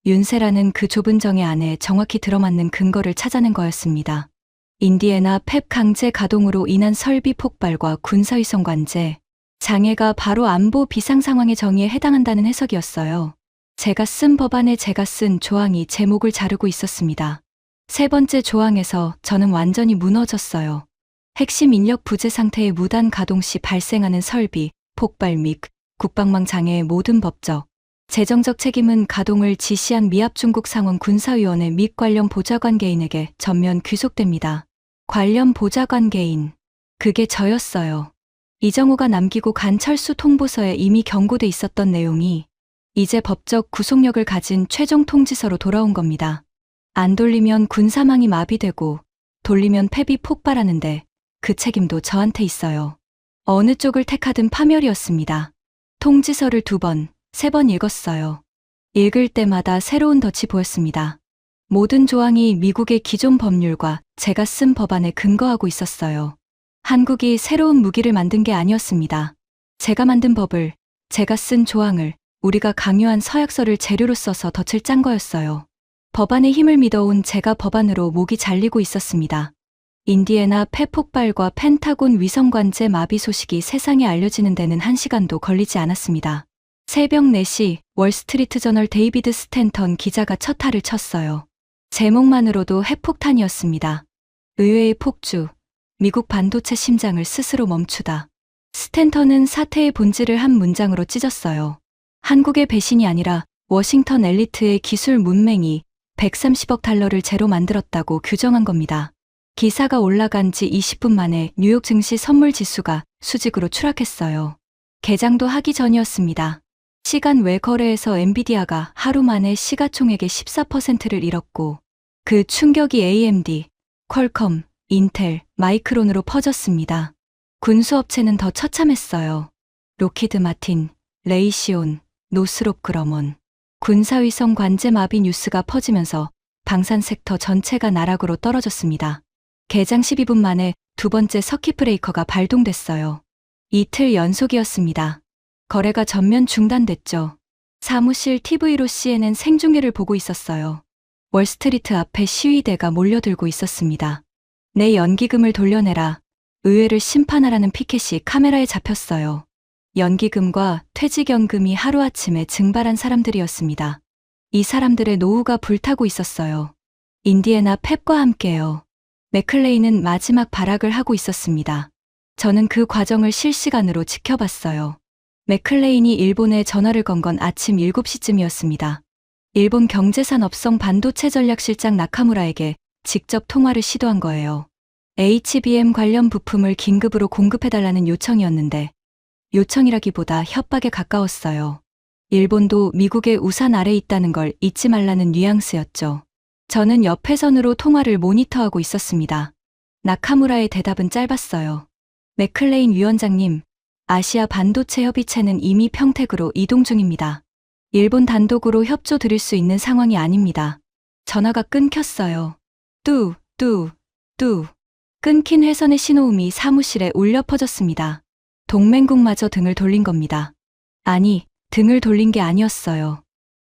윤세라는 그 좁은 정의 안에 정확히 들어맞는 근거를 찾아낸 거였습니다. 인디애나 펩 강제 가동으로 인한 설비 폭발과 군사위성 관제, 장애가 바로 안보 비상 상황의 정의에 해당한다는 해석이었어요. 제가 쓴 법안에 제가 쓴 조항이 제 목을 자르고 있었습니다. 세 번째 조항에서 저는 완전히 무너졌어요. 핵심 인력 부재 상태의 무단 가동 시 발생하는 설비, 폭발 및 국방망 장애의 모든 법적, 재정적 책임은 가동을 지시한 미합 중국 상원 군사위원회 및 관련 보좌관계인에게 전면 귀속됩니다. 관련 보좌관계인. 그게 저였어요. 이정호가 남기고 간 철수 통보서에 이미 경고돼 있었던 내용이 이제 법적 구속력을 가진 최종 통지서로 돌아온 겁니다. 안 돌리면 군사망이 마비되고 돌리면 폐비 폭발하는데 그 책임도 저한테 있어요. 어느 쪽을 택하든 파멸이었습니다. 통지서를 2번, 3번 읽었어요. 읽을 때마다 새로운 덫이 보였습니다. 모든 조항이 미국의 기존 법률과 제가 쓴 법안에 근거하고 있었어요. 한국이 새로운 무기를 만든 게 아니었습니다. 제가 만든 법을, 제가 쓴 조항을, 우리가 강요한 서약서를 재료로 써서 덫을 짠 거였어요. 법안의 힘을 믿어온 제가 법안으로 목이 잘리고 있었습니다. 인디애나 폐 폭발과 펜타곤 위성관제 마비 소식이 세상에 알려지는 데는 1시간도 걸리지 않았습니다. 새벽 4시 월스트리트 저널 데이비드 스탠턴 기자가 첫 탈을 쳤어요. 제목만으로도 핵폭탄이었습니다. 의외의 폭주, 미국 반도체 심장을 스스로 멈추다. 스탠턴은 사태의 본질을 한 문장으로 찢었어요. 한국의 배신이 아니라 워싱턴 엘리트의 기술 문맹이 130억 달러를 제로 만들었다고 규정한 겁니다. 기사가 올라간 지 20분 만에 뉴욕 증시 선물 지수가 수직으로 추락했어요. 개장도 하기 전이었습니다. 시간 외 거래에서 엔비디아가 하루 만에 시가총액의 14%를 잃었고 그 충격이 AMD, 퀄컴, 인텔, 마이크론으로 퍼졌습니다. 군수업체는 더 처참했어요. 로키드 마틴, 레이시온, 노스롭 그러먼. 군사위성 관제 마비 뉴스가 퍼지면서 방산 섹터 전체가 나락으로 떨어졌습니다. 개장 12분 만에 두 번째 서킷 브레이커가 발동됐어요. 이틀 연속이었습니다. 거래가 전면 중단됐죠. 사무실 TV로 CNN 생중계를 보고 있었어요. 월스트리트 앞에 시위대가 몰려들고 있었습니다. 내 연기금을 돌려내라. 의회를 심판하라는 피켓이 카메라에 잡혔어요. 연기금과 퇴직연금이 하루아침에 증발한 사람들이었습니다. 이 사람들의 노후가 불타고 있었어요. 인디애나 펩과 함께요. 맥클레인은 마지막 발악을 하고 있었습니다. 저는 그 과정을 실시간으로 지켜봤어요. 맥클레인이 일본에 전화를 건 건 아침 7시쯤이었습니다. 일본 경제산업성 반도체 전략실장 나카무라에게 직접 통화를 시도한 거예요. HBM 관련 부품을 긴급으로 공급해달라는 요청이었는데 요청이라기보다 협박에 가까웠어요. 일본도 미국의 우산 아래 있다는 걸 잊지 말라는 뉘앙스였죠. 저는 옆회선으로 통화를 모니터하고 있었습니다. 나카무라의 대답은 짧았어요. 맥클레인 위원장님, 아시아 반도체 협의체는 이미 평택으로 이동 중입니다. 일본 단독으로 협조 드릴 수 있는 상황이 아닙니다. 전화가 끊겼어요. 뚜. 끊긴 회선의 신호음이 사무실에 울려 퍼졌습니다. 동맹국마저 등을 돌린 겁니다. 아니, 등을 돌린 게 아니었어요.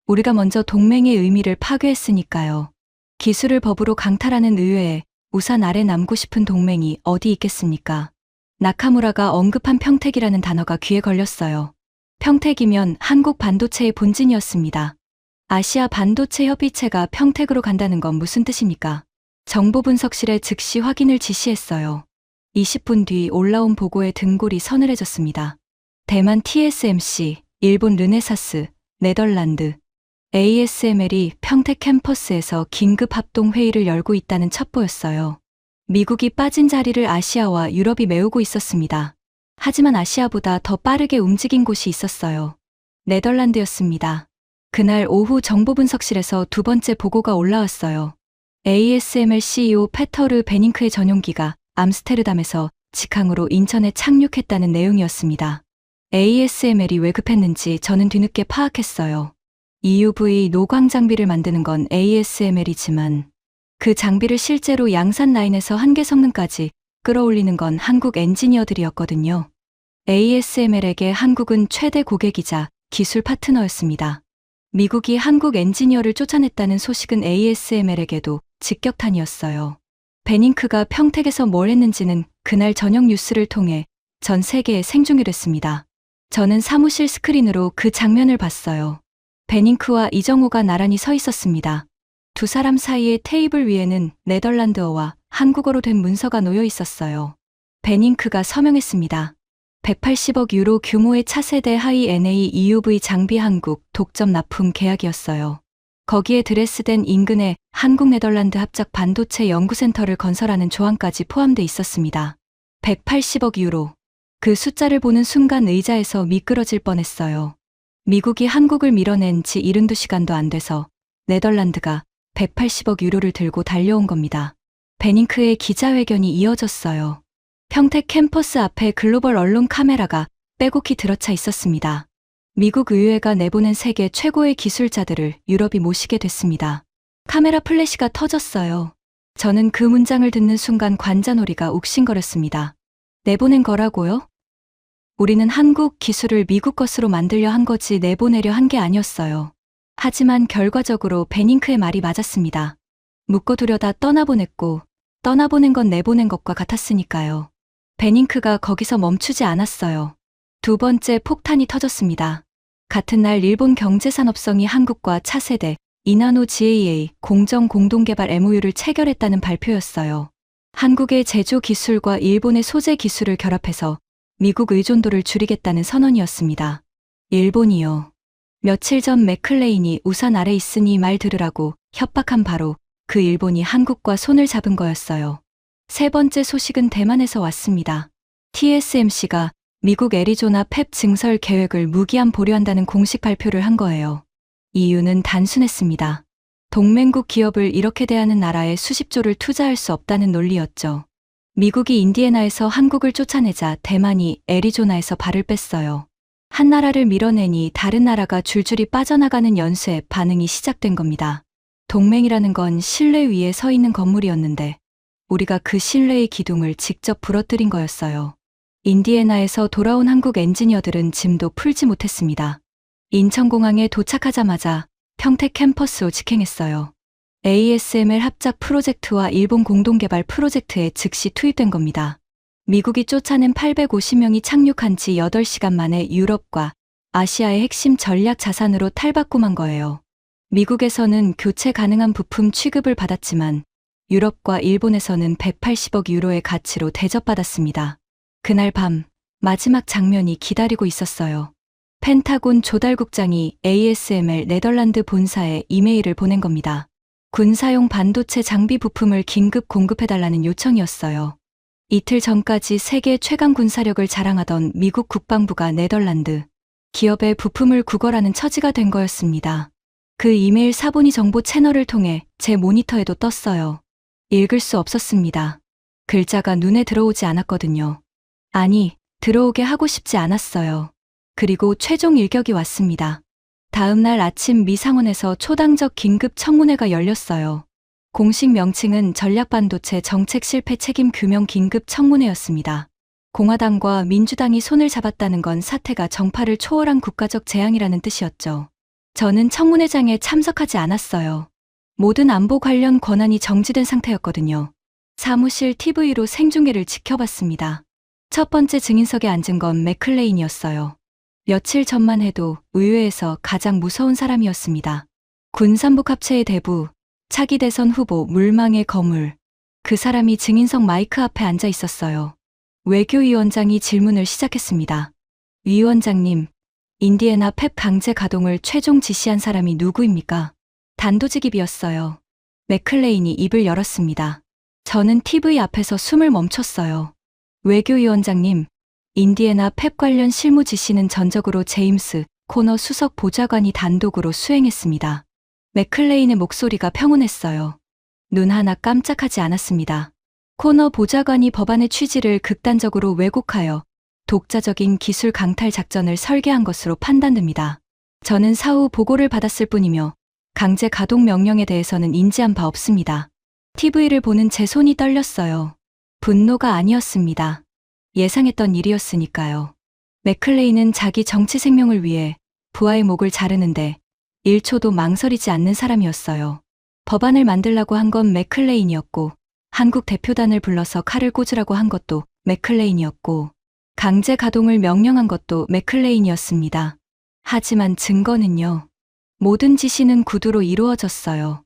우리가 먼저 동맹의 의미를 파괴했으니까요. 기술을 법으로 강탈하는 의회에 우산 아래 남고 싶은 동맹이 어디 있겠습니까? 나카무라가 언급한 평택이라는 단어가 귀에 걸렸어요. 평택이면 한국 반도체의 본진이었습니다. 아시아 반도체 협의체가 평택으로 간다는 건 무슨 뜻입니까? 정보분석실에 즉시 확인을 지시했어요. 20분 뒤 올라온 보고에 등골이 서늘해졌습니다. 대만 TSMC, 일본 르네사스, 네덜란드, ASML이 평택 캠퍼스에서 긴급 합동회의를 열고 있다는 첩보였어요. 미국이 빠진 자리를 아시아와 유럽이 메우고 있었습니다. 하지만 아시아보다 더 빠르게 움직인 곳이 있었어요. 네덜란드였습니다. 그날 오후 정보분석실에서 두 번째 보고가 올라왔어요. ASML CEO 페터르 베닝크의 전용기가 암스테르담에서 직항으로 인천에 착륙했다는 내용이었습니다. ASML이 왜 급했는지 저는 뒤늦게 파악했어요. EUV 노광 장비를 만드는 건 ASML이지만 그 장비를 실제로 양산 라인에서 한계 성능까지 끌어올리는 건 한국 엔지니어들이었거든요. ASML에게 한국은 최대 고객이자 기술 파트너였습니다. 미국이 한국 엔지니어를 쫓아냈다는 소식은 ASML에게도 직격탄이었어요. 베닝크가 평택에서 뭘 했는지는 그날 저녁 뉴스를 통해 전 세계에 생중계됐습니다. 저는 사무실 스크린으로 그 장면을 봤어요. 베닝크와 이정호가 나란히 서 있었습니다. 두 사람 사이의 테이블 위에는 네덜란드어와 한국어로 된 문서가 놓여 있었어요. 베닝크가 서명했습니다. 180억 유로 규모의 차세대 하이 NA EUV 장비 한국 독점 납품 계약이었어요. 거기에 드레스덴 인근에 한국 네덜란드 합작 반도체 연구센터를 건설하는 조항까지 포함돼 있었습니다. 180억 유로. 그 숫자를 보는 순간 의자에서 미끄러질 뻔했어요. 미국이 한국을 밀어낸 지 72시간도 안 돼서 네덜란드가 180억 유로를 들고 달려온 겁니다. 베닝크의 기자회견이 이어졌어요. 평택 캠퍼스 앞에 글로벌 언론 카메라가 빼곡히 들어차 있었습니다. 미국 의회가 내보낸 세계 최고의 기술자들을 유럽이 모시게 됐습니다. 카메라 플래시가 터졌어요. 저는 그 문장을 듣는 순간 관자놀이가 욱신거렸습니다. 내보낸 거라고요? 우리는 한국 기술을 미국 것으로 만들려 한 거지 내보내려 한 게 아니었어요. 하지만 결과적으로 베닝크의 말이 맞았습니다. 묶어두려다 떠나보냈고 떠나보낸 건 내보낸 것과 같았으니까요. 베닝크가 거기서 멈추지 않았어요. 두 번째 폭탄이 터졌습니다. 같은 날 일본 경제산업성이 한국과 차세대 이나노 GAA 공정 공동개발 MOU를 체결했다는 발표였어요. 한국의 제조 기술과 일본의 소재 기술을 결합해서 미국 의존도를 줄이겠다는 선언이었습니다. 일본이요. 며칠 전 맥클레인이 우산 아래 있으니 말 들으라고 협박한 바로 그 일본이 한국과 손을 잡은 거였어요. 세 번째 소식은 대만에서 왔습니다. TSMC가 미국 애리조나 팹 증설 계획을 무기한 보류한다는 공식 발표를 한 거예요. 이유는 단순했습니다. 동맹국 기업을 이렇게 대하는 나라에 수십조를 투자할 수 없다는 논리였죠. 미국이 인디애나에서 한국을 쫓아내자 대만이 애리조나에서 발을 뺐어요. 한 나라를 밀어내니 다른 나라가 줄줄이 빠져나가는 연쇄 반응이 시작된 겁니다. 동맹이라는 건 신뢰 위에 서 있는 건물이었는데 우리가 그 신뢰의 기둥을 직접 부러뜨린 거였어요. 인디애나에서 돌아온 한국 엔지니어들은 짐도 풀지 못했습니다. 인천공항에 도착하자마자 평택 캠퍼스로 직행했어요. ASML 합작 프로젝트와 일본 공동개발 프로젝트에 즉시 투입된 겁니다. 미국이 쫓아낸 850명이 착륙한 지 8시간 만에 유럽과 아시아의 핵심 전략 자산으로 탈바꿈한 거예요. 미국에서는 교체 가능한 부품 취급을 받았지만 유럽과 일본에서는 180억 유로의 가치로 대접받았습니다. 그날 밤 마지막 장면이 기다리고 있었어요. 펜타곤 조달국장이 ASML 네덜란드 본사에 이메일을 보낸 겁니다. 군사용 반도체 장비 부품을 긴급 공급해달라는 요청이었어요. 이틀 전까지 세계 최강 군사력을 자랑하던 미국 국방부가 네덜란드 기업의 부품을 구걸하는 처지가 된 거였습니다. 그 이메일 사본이 정보 채널을 통해 제 모니터에도 떴어요. 읽을 수 없었습니다. 글자가 눈에 들어오지 않았거든요. 아니, 들어오게 하고 싶지 않았어요. 그리고 최종 일격이 왔습니다. 다음 날 아침 미상원에서 초당적 긴급 청문회가 열렸어요. 공식 명칭은 전략반도체 정책 실패 책임 규명 긴급 청문회였습니다. 공화당과 민주당이 손을 잡았다는 건 사태가 정파를 초월한 국가적 재앙이라는 뜻이었죠. 저는 청문회장에 참석하지 않았어요. 모든 안보 관련 권한이 정지된 상태였거든요. 사무실 TV로 생중계를 지켜봤습니다. 첫 번째 증인석에 앉은 건 맥클레인이었어요. 며칠 전만 해도 의회에서 가장 무서운 사람이었습니다. 군산복 합체의 대부, 차기 대선 후보 물망의 거물. 그 사람이 증인석 마이크 앞에 앉아 있었어요. 외교위원장이 질문을 시작했습니다. 위원장님, 인디애나 펩 강제 가동을 최종 지시한 사람이 누구입니까? 단도직입이었어요. 맥클레인이 입을 열었습니다. 저는 TV 앞에서 숨을 멈췄어요. 외교위원장님, 인디애나 펩 관련 실무 지시는 전적으로 제임스 코너 수석 보좌관이 단독으로 수행했습니다. 맥클레인의 목소리가 평온했어요. 눈 하나 깜짝하지 않았습니다. 코너 보좌관이 법안의 취지를 극단적으로 왜곡하여 독자적인 기술 강탈 작전을 설계한 것으로 판단됩니다. 저는 사후 보고를 받았을 뿐이며 강제 가동 명령에 대해서는 인지한 바 없습니다. TV를 보는 제 손이 떨렸어요. 분노가 아니었습니다. 예상했던 일이었으니까요. 맥클레인은 자기 정치 생명을 위해 부하의 목을 자르는데 1초도 망설이지 않는 사람이었어요. 법안을 만들라고 한 건 맥클레인이었고, 한국 대표단을 불러서 칼을 꽂으라고 한 것도 맥클레인이었고, 강제 가동을 명령한 것도 맥클레인이었습니다. 하지만 증거는요. 모든 지시는 구두로 이루어졌어요.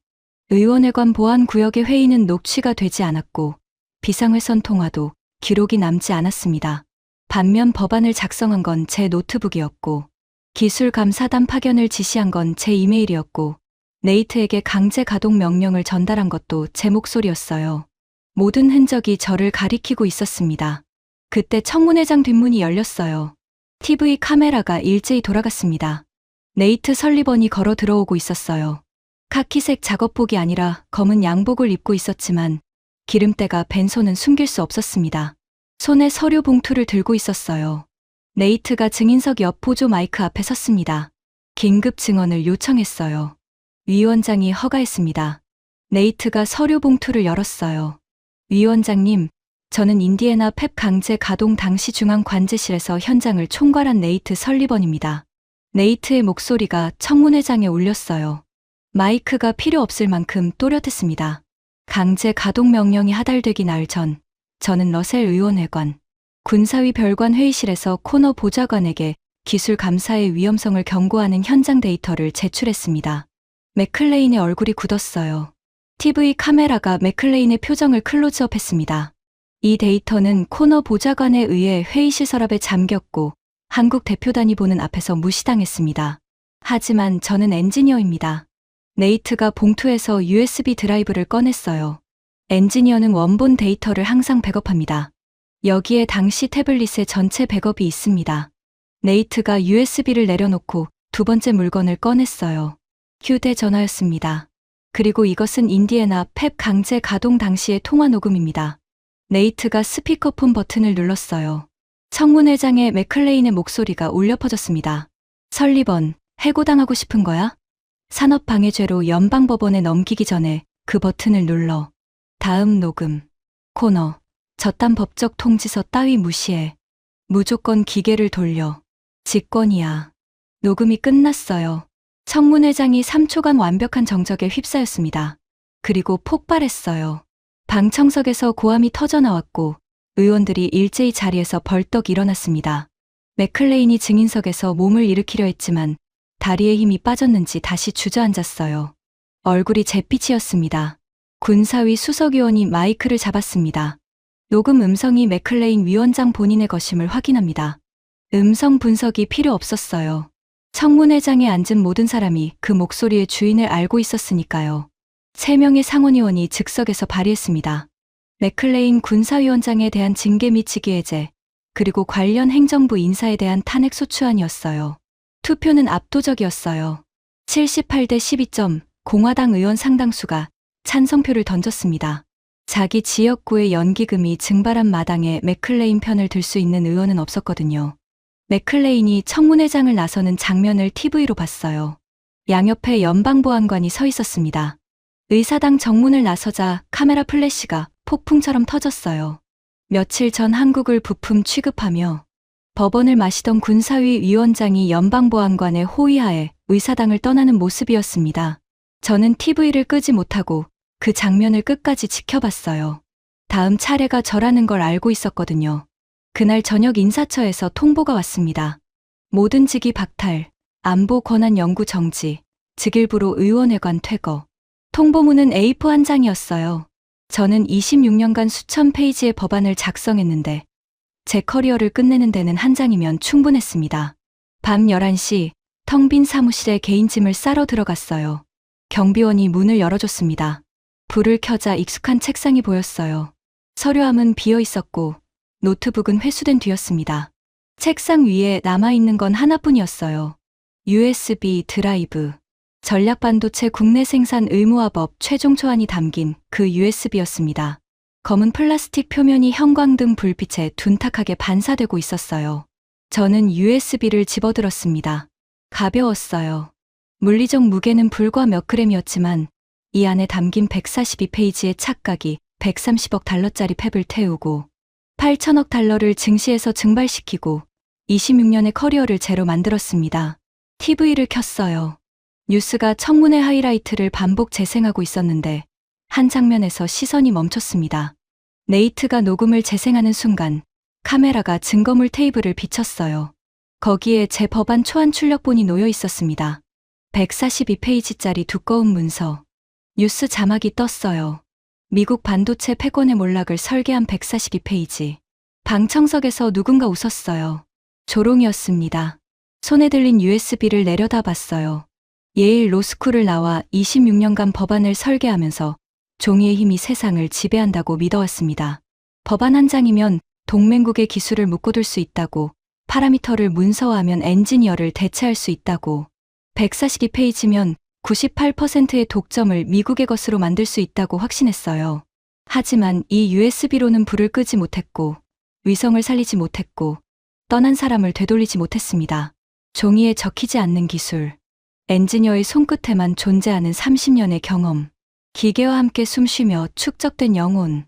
의원회관 보안구역의 회의는 녹취가 되지 않았고, 비상회선 통화도 기록이 남지 않았습니다. 반면 법안을 작성한 건 제 노트북이었고, 기술감사단 파견을 지시한 건 제 이메일이었고, 네이트에게 강제 가동 명령을 전달한 것도 제 목소리였어요. 모든 흔적이 저를 가리키고 있었습니다. 그때 청문회장 뒷문이 열렸어요. TV 카메라가 일제히 돌아갔습니다. 네이트 설리번이 걸어 들어오고 있었어요. 카키색 작업복이 아니라 검은 양복을 입고 있었지만 기름때가 밴 손은 숨길 수 없었습니다. 손에 서류 봉투를 들고 있었어요. 네이트가 증인석 옆 보조 마이크 앞에 섰습니다. 긴급 증언을 요청했어요. 위원장이 허가했습니다. 네이트가 서류 봉투를 열었어요. 위원장님, 저는 인디애나 펩 강제 가동 당시 중앙 관제실에서 현장을 총괄한 네이트 설리번입니다. 네이트의 목소리가 청문회장에 울렸어요. 마이크가 필요 없을 만큼 또렷했습니다. 강제 가동 명령이 하달되기 날 전, 저는 러셀 의원회관, 군사위 별관 회의실에서 코너 보좌관에게 기술 감사의 위험성을 경고하는 현장 데이터를 제출했습니다. 맥클레인의 얼굴이 굳었어요. TV 카메라가 맥클레인의 표정을 클로즈업했습니다. 이 데이터는 코너 보좌관에 의해 회의실 서랍에 잠겼고 한국 대표단이 보는 앞에서 무시당했습니다. 하지만 저는 엔지니어입니다. 네이트가 봉투에서 USB 드라이브를 꺼냈어요. 엔지니어는 원본 데이터를 항상 백업합니다. 여기에 당시 태블릿의 전체 백업이 있습니다. 네이트가 USB를 내려놓고 두 번째 물건을 꺼냈어요. 휴대전화였습니다. 그리고 이것은 인디애나 펩 강제 가동 당시의 통화 녹음입니다. 네이트가 스피커폰 버튼을 눌렀어요. 청문회장에 맥클레인의 목소리가 울려 퍼졌습니다. 설리번, 해고당하고 싶은 거야? 산업방해죄로 연방법원에 넘기기 전에 그 버튼을 눌러. 다음 녹음. 코너. 저딴 법적 통지서 따위 무시해. 무조건 기계를 돌려. 직권이야. 녹음이 끝났어요. 청문회장이 3초간 완벽한 정적에 휩싸였습니다. 그리고 폭발했어요. 방청석에서 고함이 터져나왔고 의원들이 일제히 자리에서 벌떡 일어났습니다. 맥클레인이 증인석에서 몸을 일으키려 했지만 다리에 힘이 빠졌는지 다시 주저앉았어요. 얼굴이 잿빛이었습니다. 군사위 수석위원이 마이크를 잡았습니다. 녹음 음성이 맥클레인 위원장 본인의 것임을 확인합니다. 음성 분석이 필요 없었어요. 청문회장에 앉은 모든 사람이 그 목소리의 주인을 알고 있었으니까요. 3명의 상원의원이 즉석에서 발의했습니다. 맥클레인 군사위원장에 대한 징계 및 직위해제, 그리고 관련 행정부 인사에 대한 탄핵 소추안이었어요. 투표는 압도적이었어요. 78대 12점, 공화당 의원 상당수가 찬성표를 던졌습니다. 자기 지역구의 연기금이 증발한 마당에 맥클레인 편을 들 수 있는 의원은 없었거든요. 맥클레인이 청문회장을 나서는 장면을 TV로 봤어요. 양옆에 연방보안관이 서 있었습니다. 의사당 정문을 나서자 카메라 플래시가 폭풍처럼 터졌어요. 며칠 전 한국을 부품 취급하며 법원을 마시던 군사위 위원장이 연방보안관의 호위하에 의사당을 떠나는 모습이었습니다. 저는 TV를 끄지 못하고 그 장면을 끝까지 지켜봤어요. 다음 차례가 저라는 걸 알고 있었거든요. 그날 저녁 인사처에서 통보가 왔습니다. 모든 직위 박탈, 안보 권한 연구 정지, 직일부로 의원회관 퇴거. 통보문은 A4 한 장이었어요. 저는 26년간 수천 페이지의 법안을 작성했는데 제 커리어를 끝내는 데는 한 장이면 충분했습니다. 밤 11시 텅 빈 사무실에 개인 짐을 싸러 들어갔어요. 경비원이 문을 열어줬습니다. 불을 켜자 익숙한 책상이 보였어요. 서류함은 비어 있었고 노트북은 회수된 뒤였습니다. 책상 위에 남아있는 건 하나뿐이었어요. USB 드라이브. 전략반도체 국내 생산 의무화법 최종 초안이 담긴 그 USB였습니다. 검은 플라스틱 표면이 형광등 불빛에 둔탁하게 반사되고 있었어요. 저는 USB를 집어들었습니다. 가벼웠어요. 물리적 무게는 불과 몇 그램이었지만 이 안에 담긴 142페이지의 착각이 130억 달러짜리 팹을 태우고 8천억 달러를 증시에서 증발시키고 26년의 커리어를 제로 만들었습니다. TV를 켰어요. 뉴스가 청문회 하이라이트를 반복 재생하고 있었는데 한 장면에서 시선이 멈췄습니다. 네이트가 녹음을 재생하는 순간 카메라가 증거물 테이블을 비쳤어요. 거기에 제 법안 초안 출력본이 놓여 있었습니다. 142페이지짜리 두꺼운 문서. 뉴스 자막이 떴어요. 미국 반도체 패권의 몰락을 설계한 142페이지. 방청석에서 누군가 웃었어요. 조롱이었습니다. 손에 들린 USB를 내려다봤어요. 예일 로스쿨을 나와 26년간 법안을 설계하면서 종이의 힘이 세상을 지배한다고 믿어왔습니다. 법안 한 장이면 동맹국의 기술을 묶어둘 수 있다고, 파라미터를 문서화하면 엔지니어를 대체할 수 있다고, 142페이지면 98%의 독점을 미국의 것으로 만들 수 있다고 확신했어요. 하지만 이 USB로는 불을 끄지 못했고, 위성을 살리지 못했고, 떠난 사람을 되돌리지 못했습니다. 종이에 적히지 않는 기술, 엔지니어의 손끝에만 존재하는 30년의 경험, 기계와 함께 숨쉬며 축적된 영혼.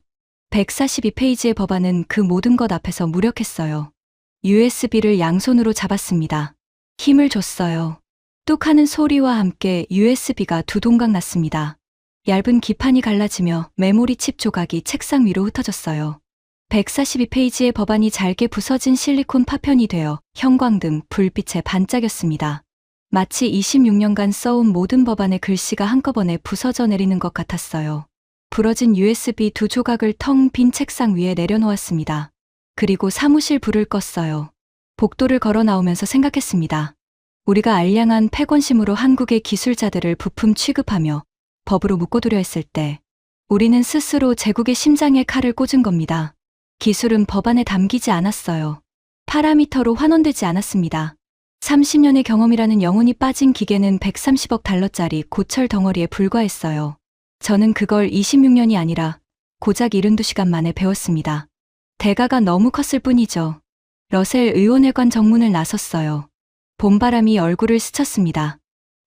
142페이지의 법안은 그 모든 것 앞에서 무력했어요. USB를 양손으로 잡았습니다. 힘을 줬어요. 뚝 하는 소리와 함께 USB가 두 동강 났습니다. 얇은 기판이 갈라지며 메모리 칩 조각이 책상 위로 흩어졌어요. 142페이지의 법안이 잘게 부서진 실리콘 파편이 되어 형광등 불빛에 반짝였습니다. 마치 26년간 써온 모든 법안의 글씨가 한꺼번에 부서져 내리는 것 같았어요. 부러진 USB 두 조각을 텅 빈 책상 위에 내려놓았습니다. 그리고 사무실 불을 껐어요. 복도를 걸어 나오면서 생각했습니다. 우리가 알량한 패권심으로 한국의 기술자들을 부품 취급하며 법으로 묶어두려 했을 때 우리는 스스로 제국의 심장에 칼을 꽂은 겁니다. 기술은 법안에 담기지 않았어요. 파라미터로 환원되지 않았습니다. 30년의 경험이라는 영혼이 빠진 기계는 130억 달러짜리 고철 덩어리에 불과했어요. 저는 그걸 26년이 아니라 고작 72시간 만에 배웠습니다. 대가가 너무 컸을 뿐이죠. 러셀 의원회관 정문을 나섰어요. 봄바람이 얼굴을 스쳤습니다.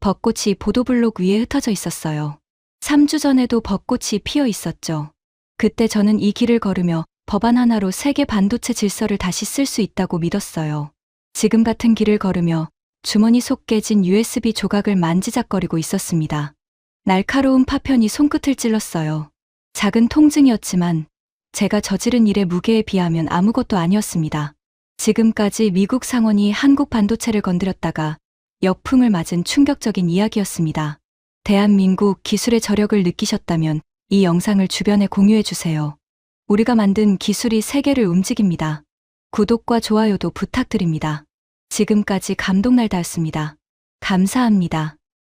벚꽃이 보도블록 위에 흩어져 있었어요. 3주 전에도 벚꽃이 피어 있었죠. 그때 저는 이 길을 걸으며 법안 하나로 세계 반도체 질서를 다시 쓸 수 있다고 믿었어요. 지금 같은 길을 걸으며 주머니 속 깨진 USB 조각을 만지작거리고 있었습니다. 날카로운 파편이 손끝을 찔렀어요. 작은 통증이었지만 제가 저지른 일의 무게에 비하면 아무것도 아니었습니다. 지금까지 미국 상원이 한국 반도체를 건드렸다가 역풍을 맞은 충격적인 이야기였습니다. 대한민국 기술의 저력을 느끼셨다면 이 영상을 주변에 공유해주세요. 우리가 만든 기술이 세계를 움직입니다. 구독과 좋아요도 부탁드립니다. 지금까지 감동날다였습니다. 감사합니다.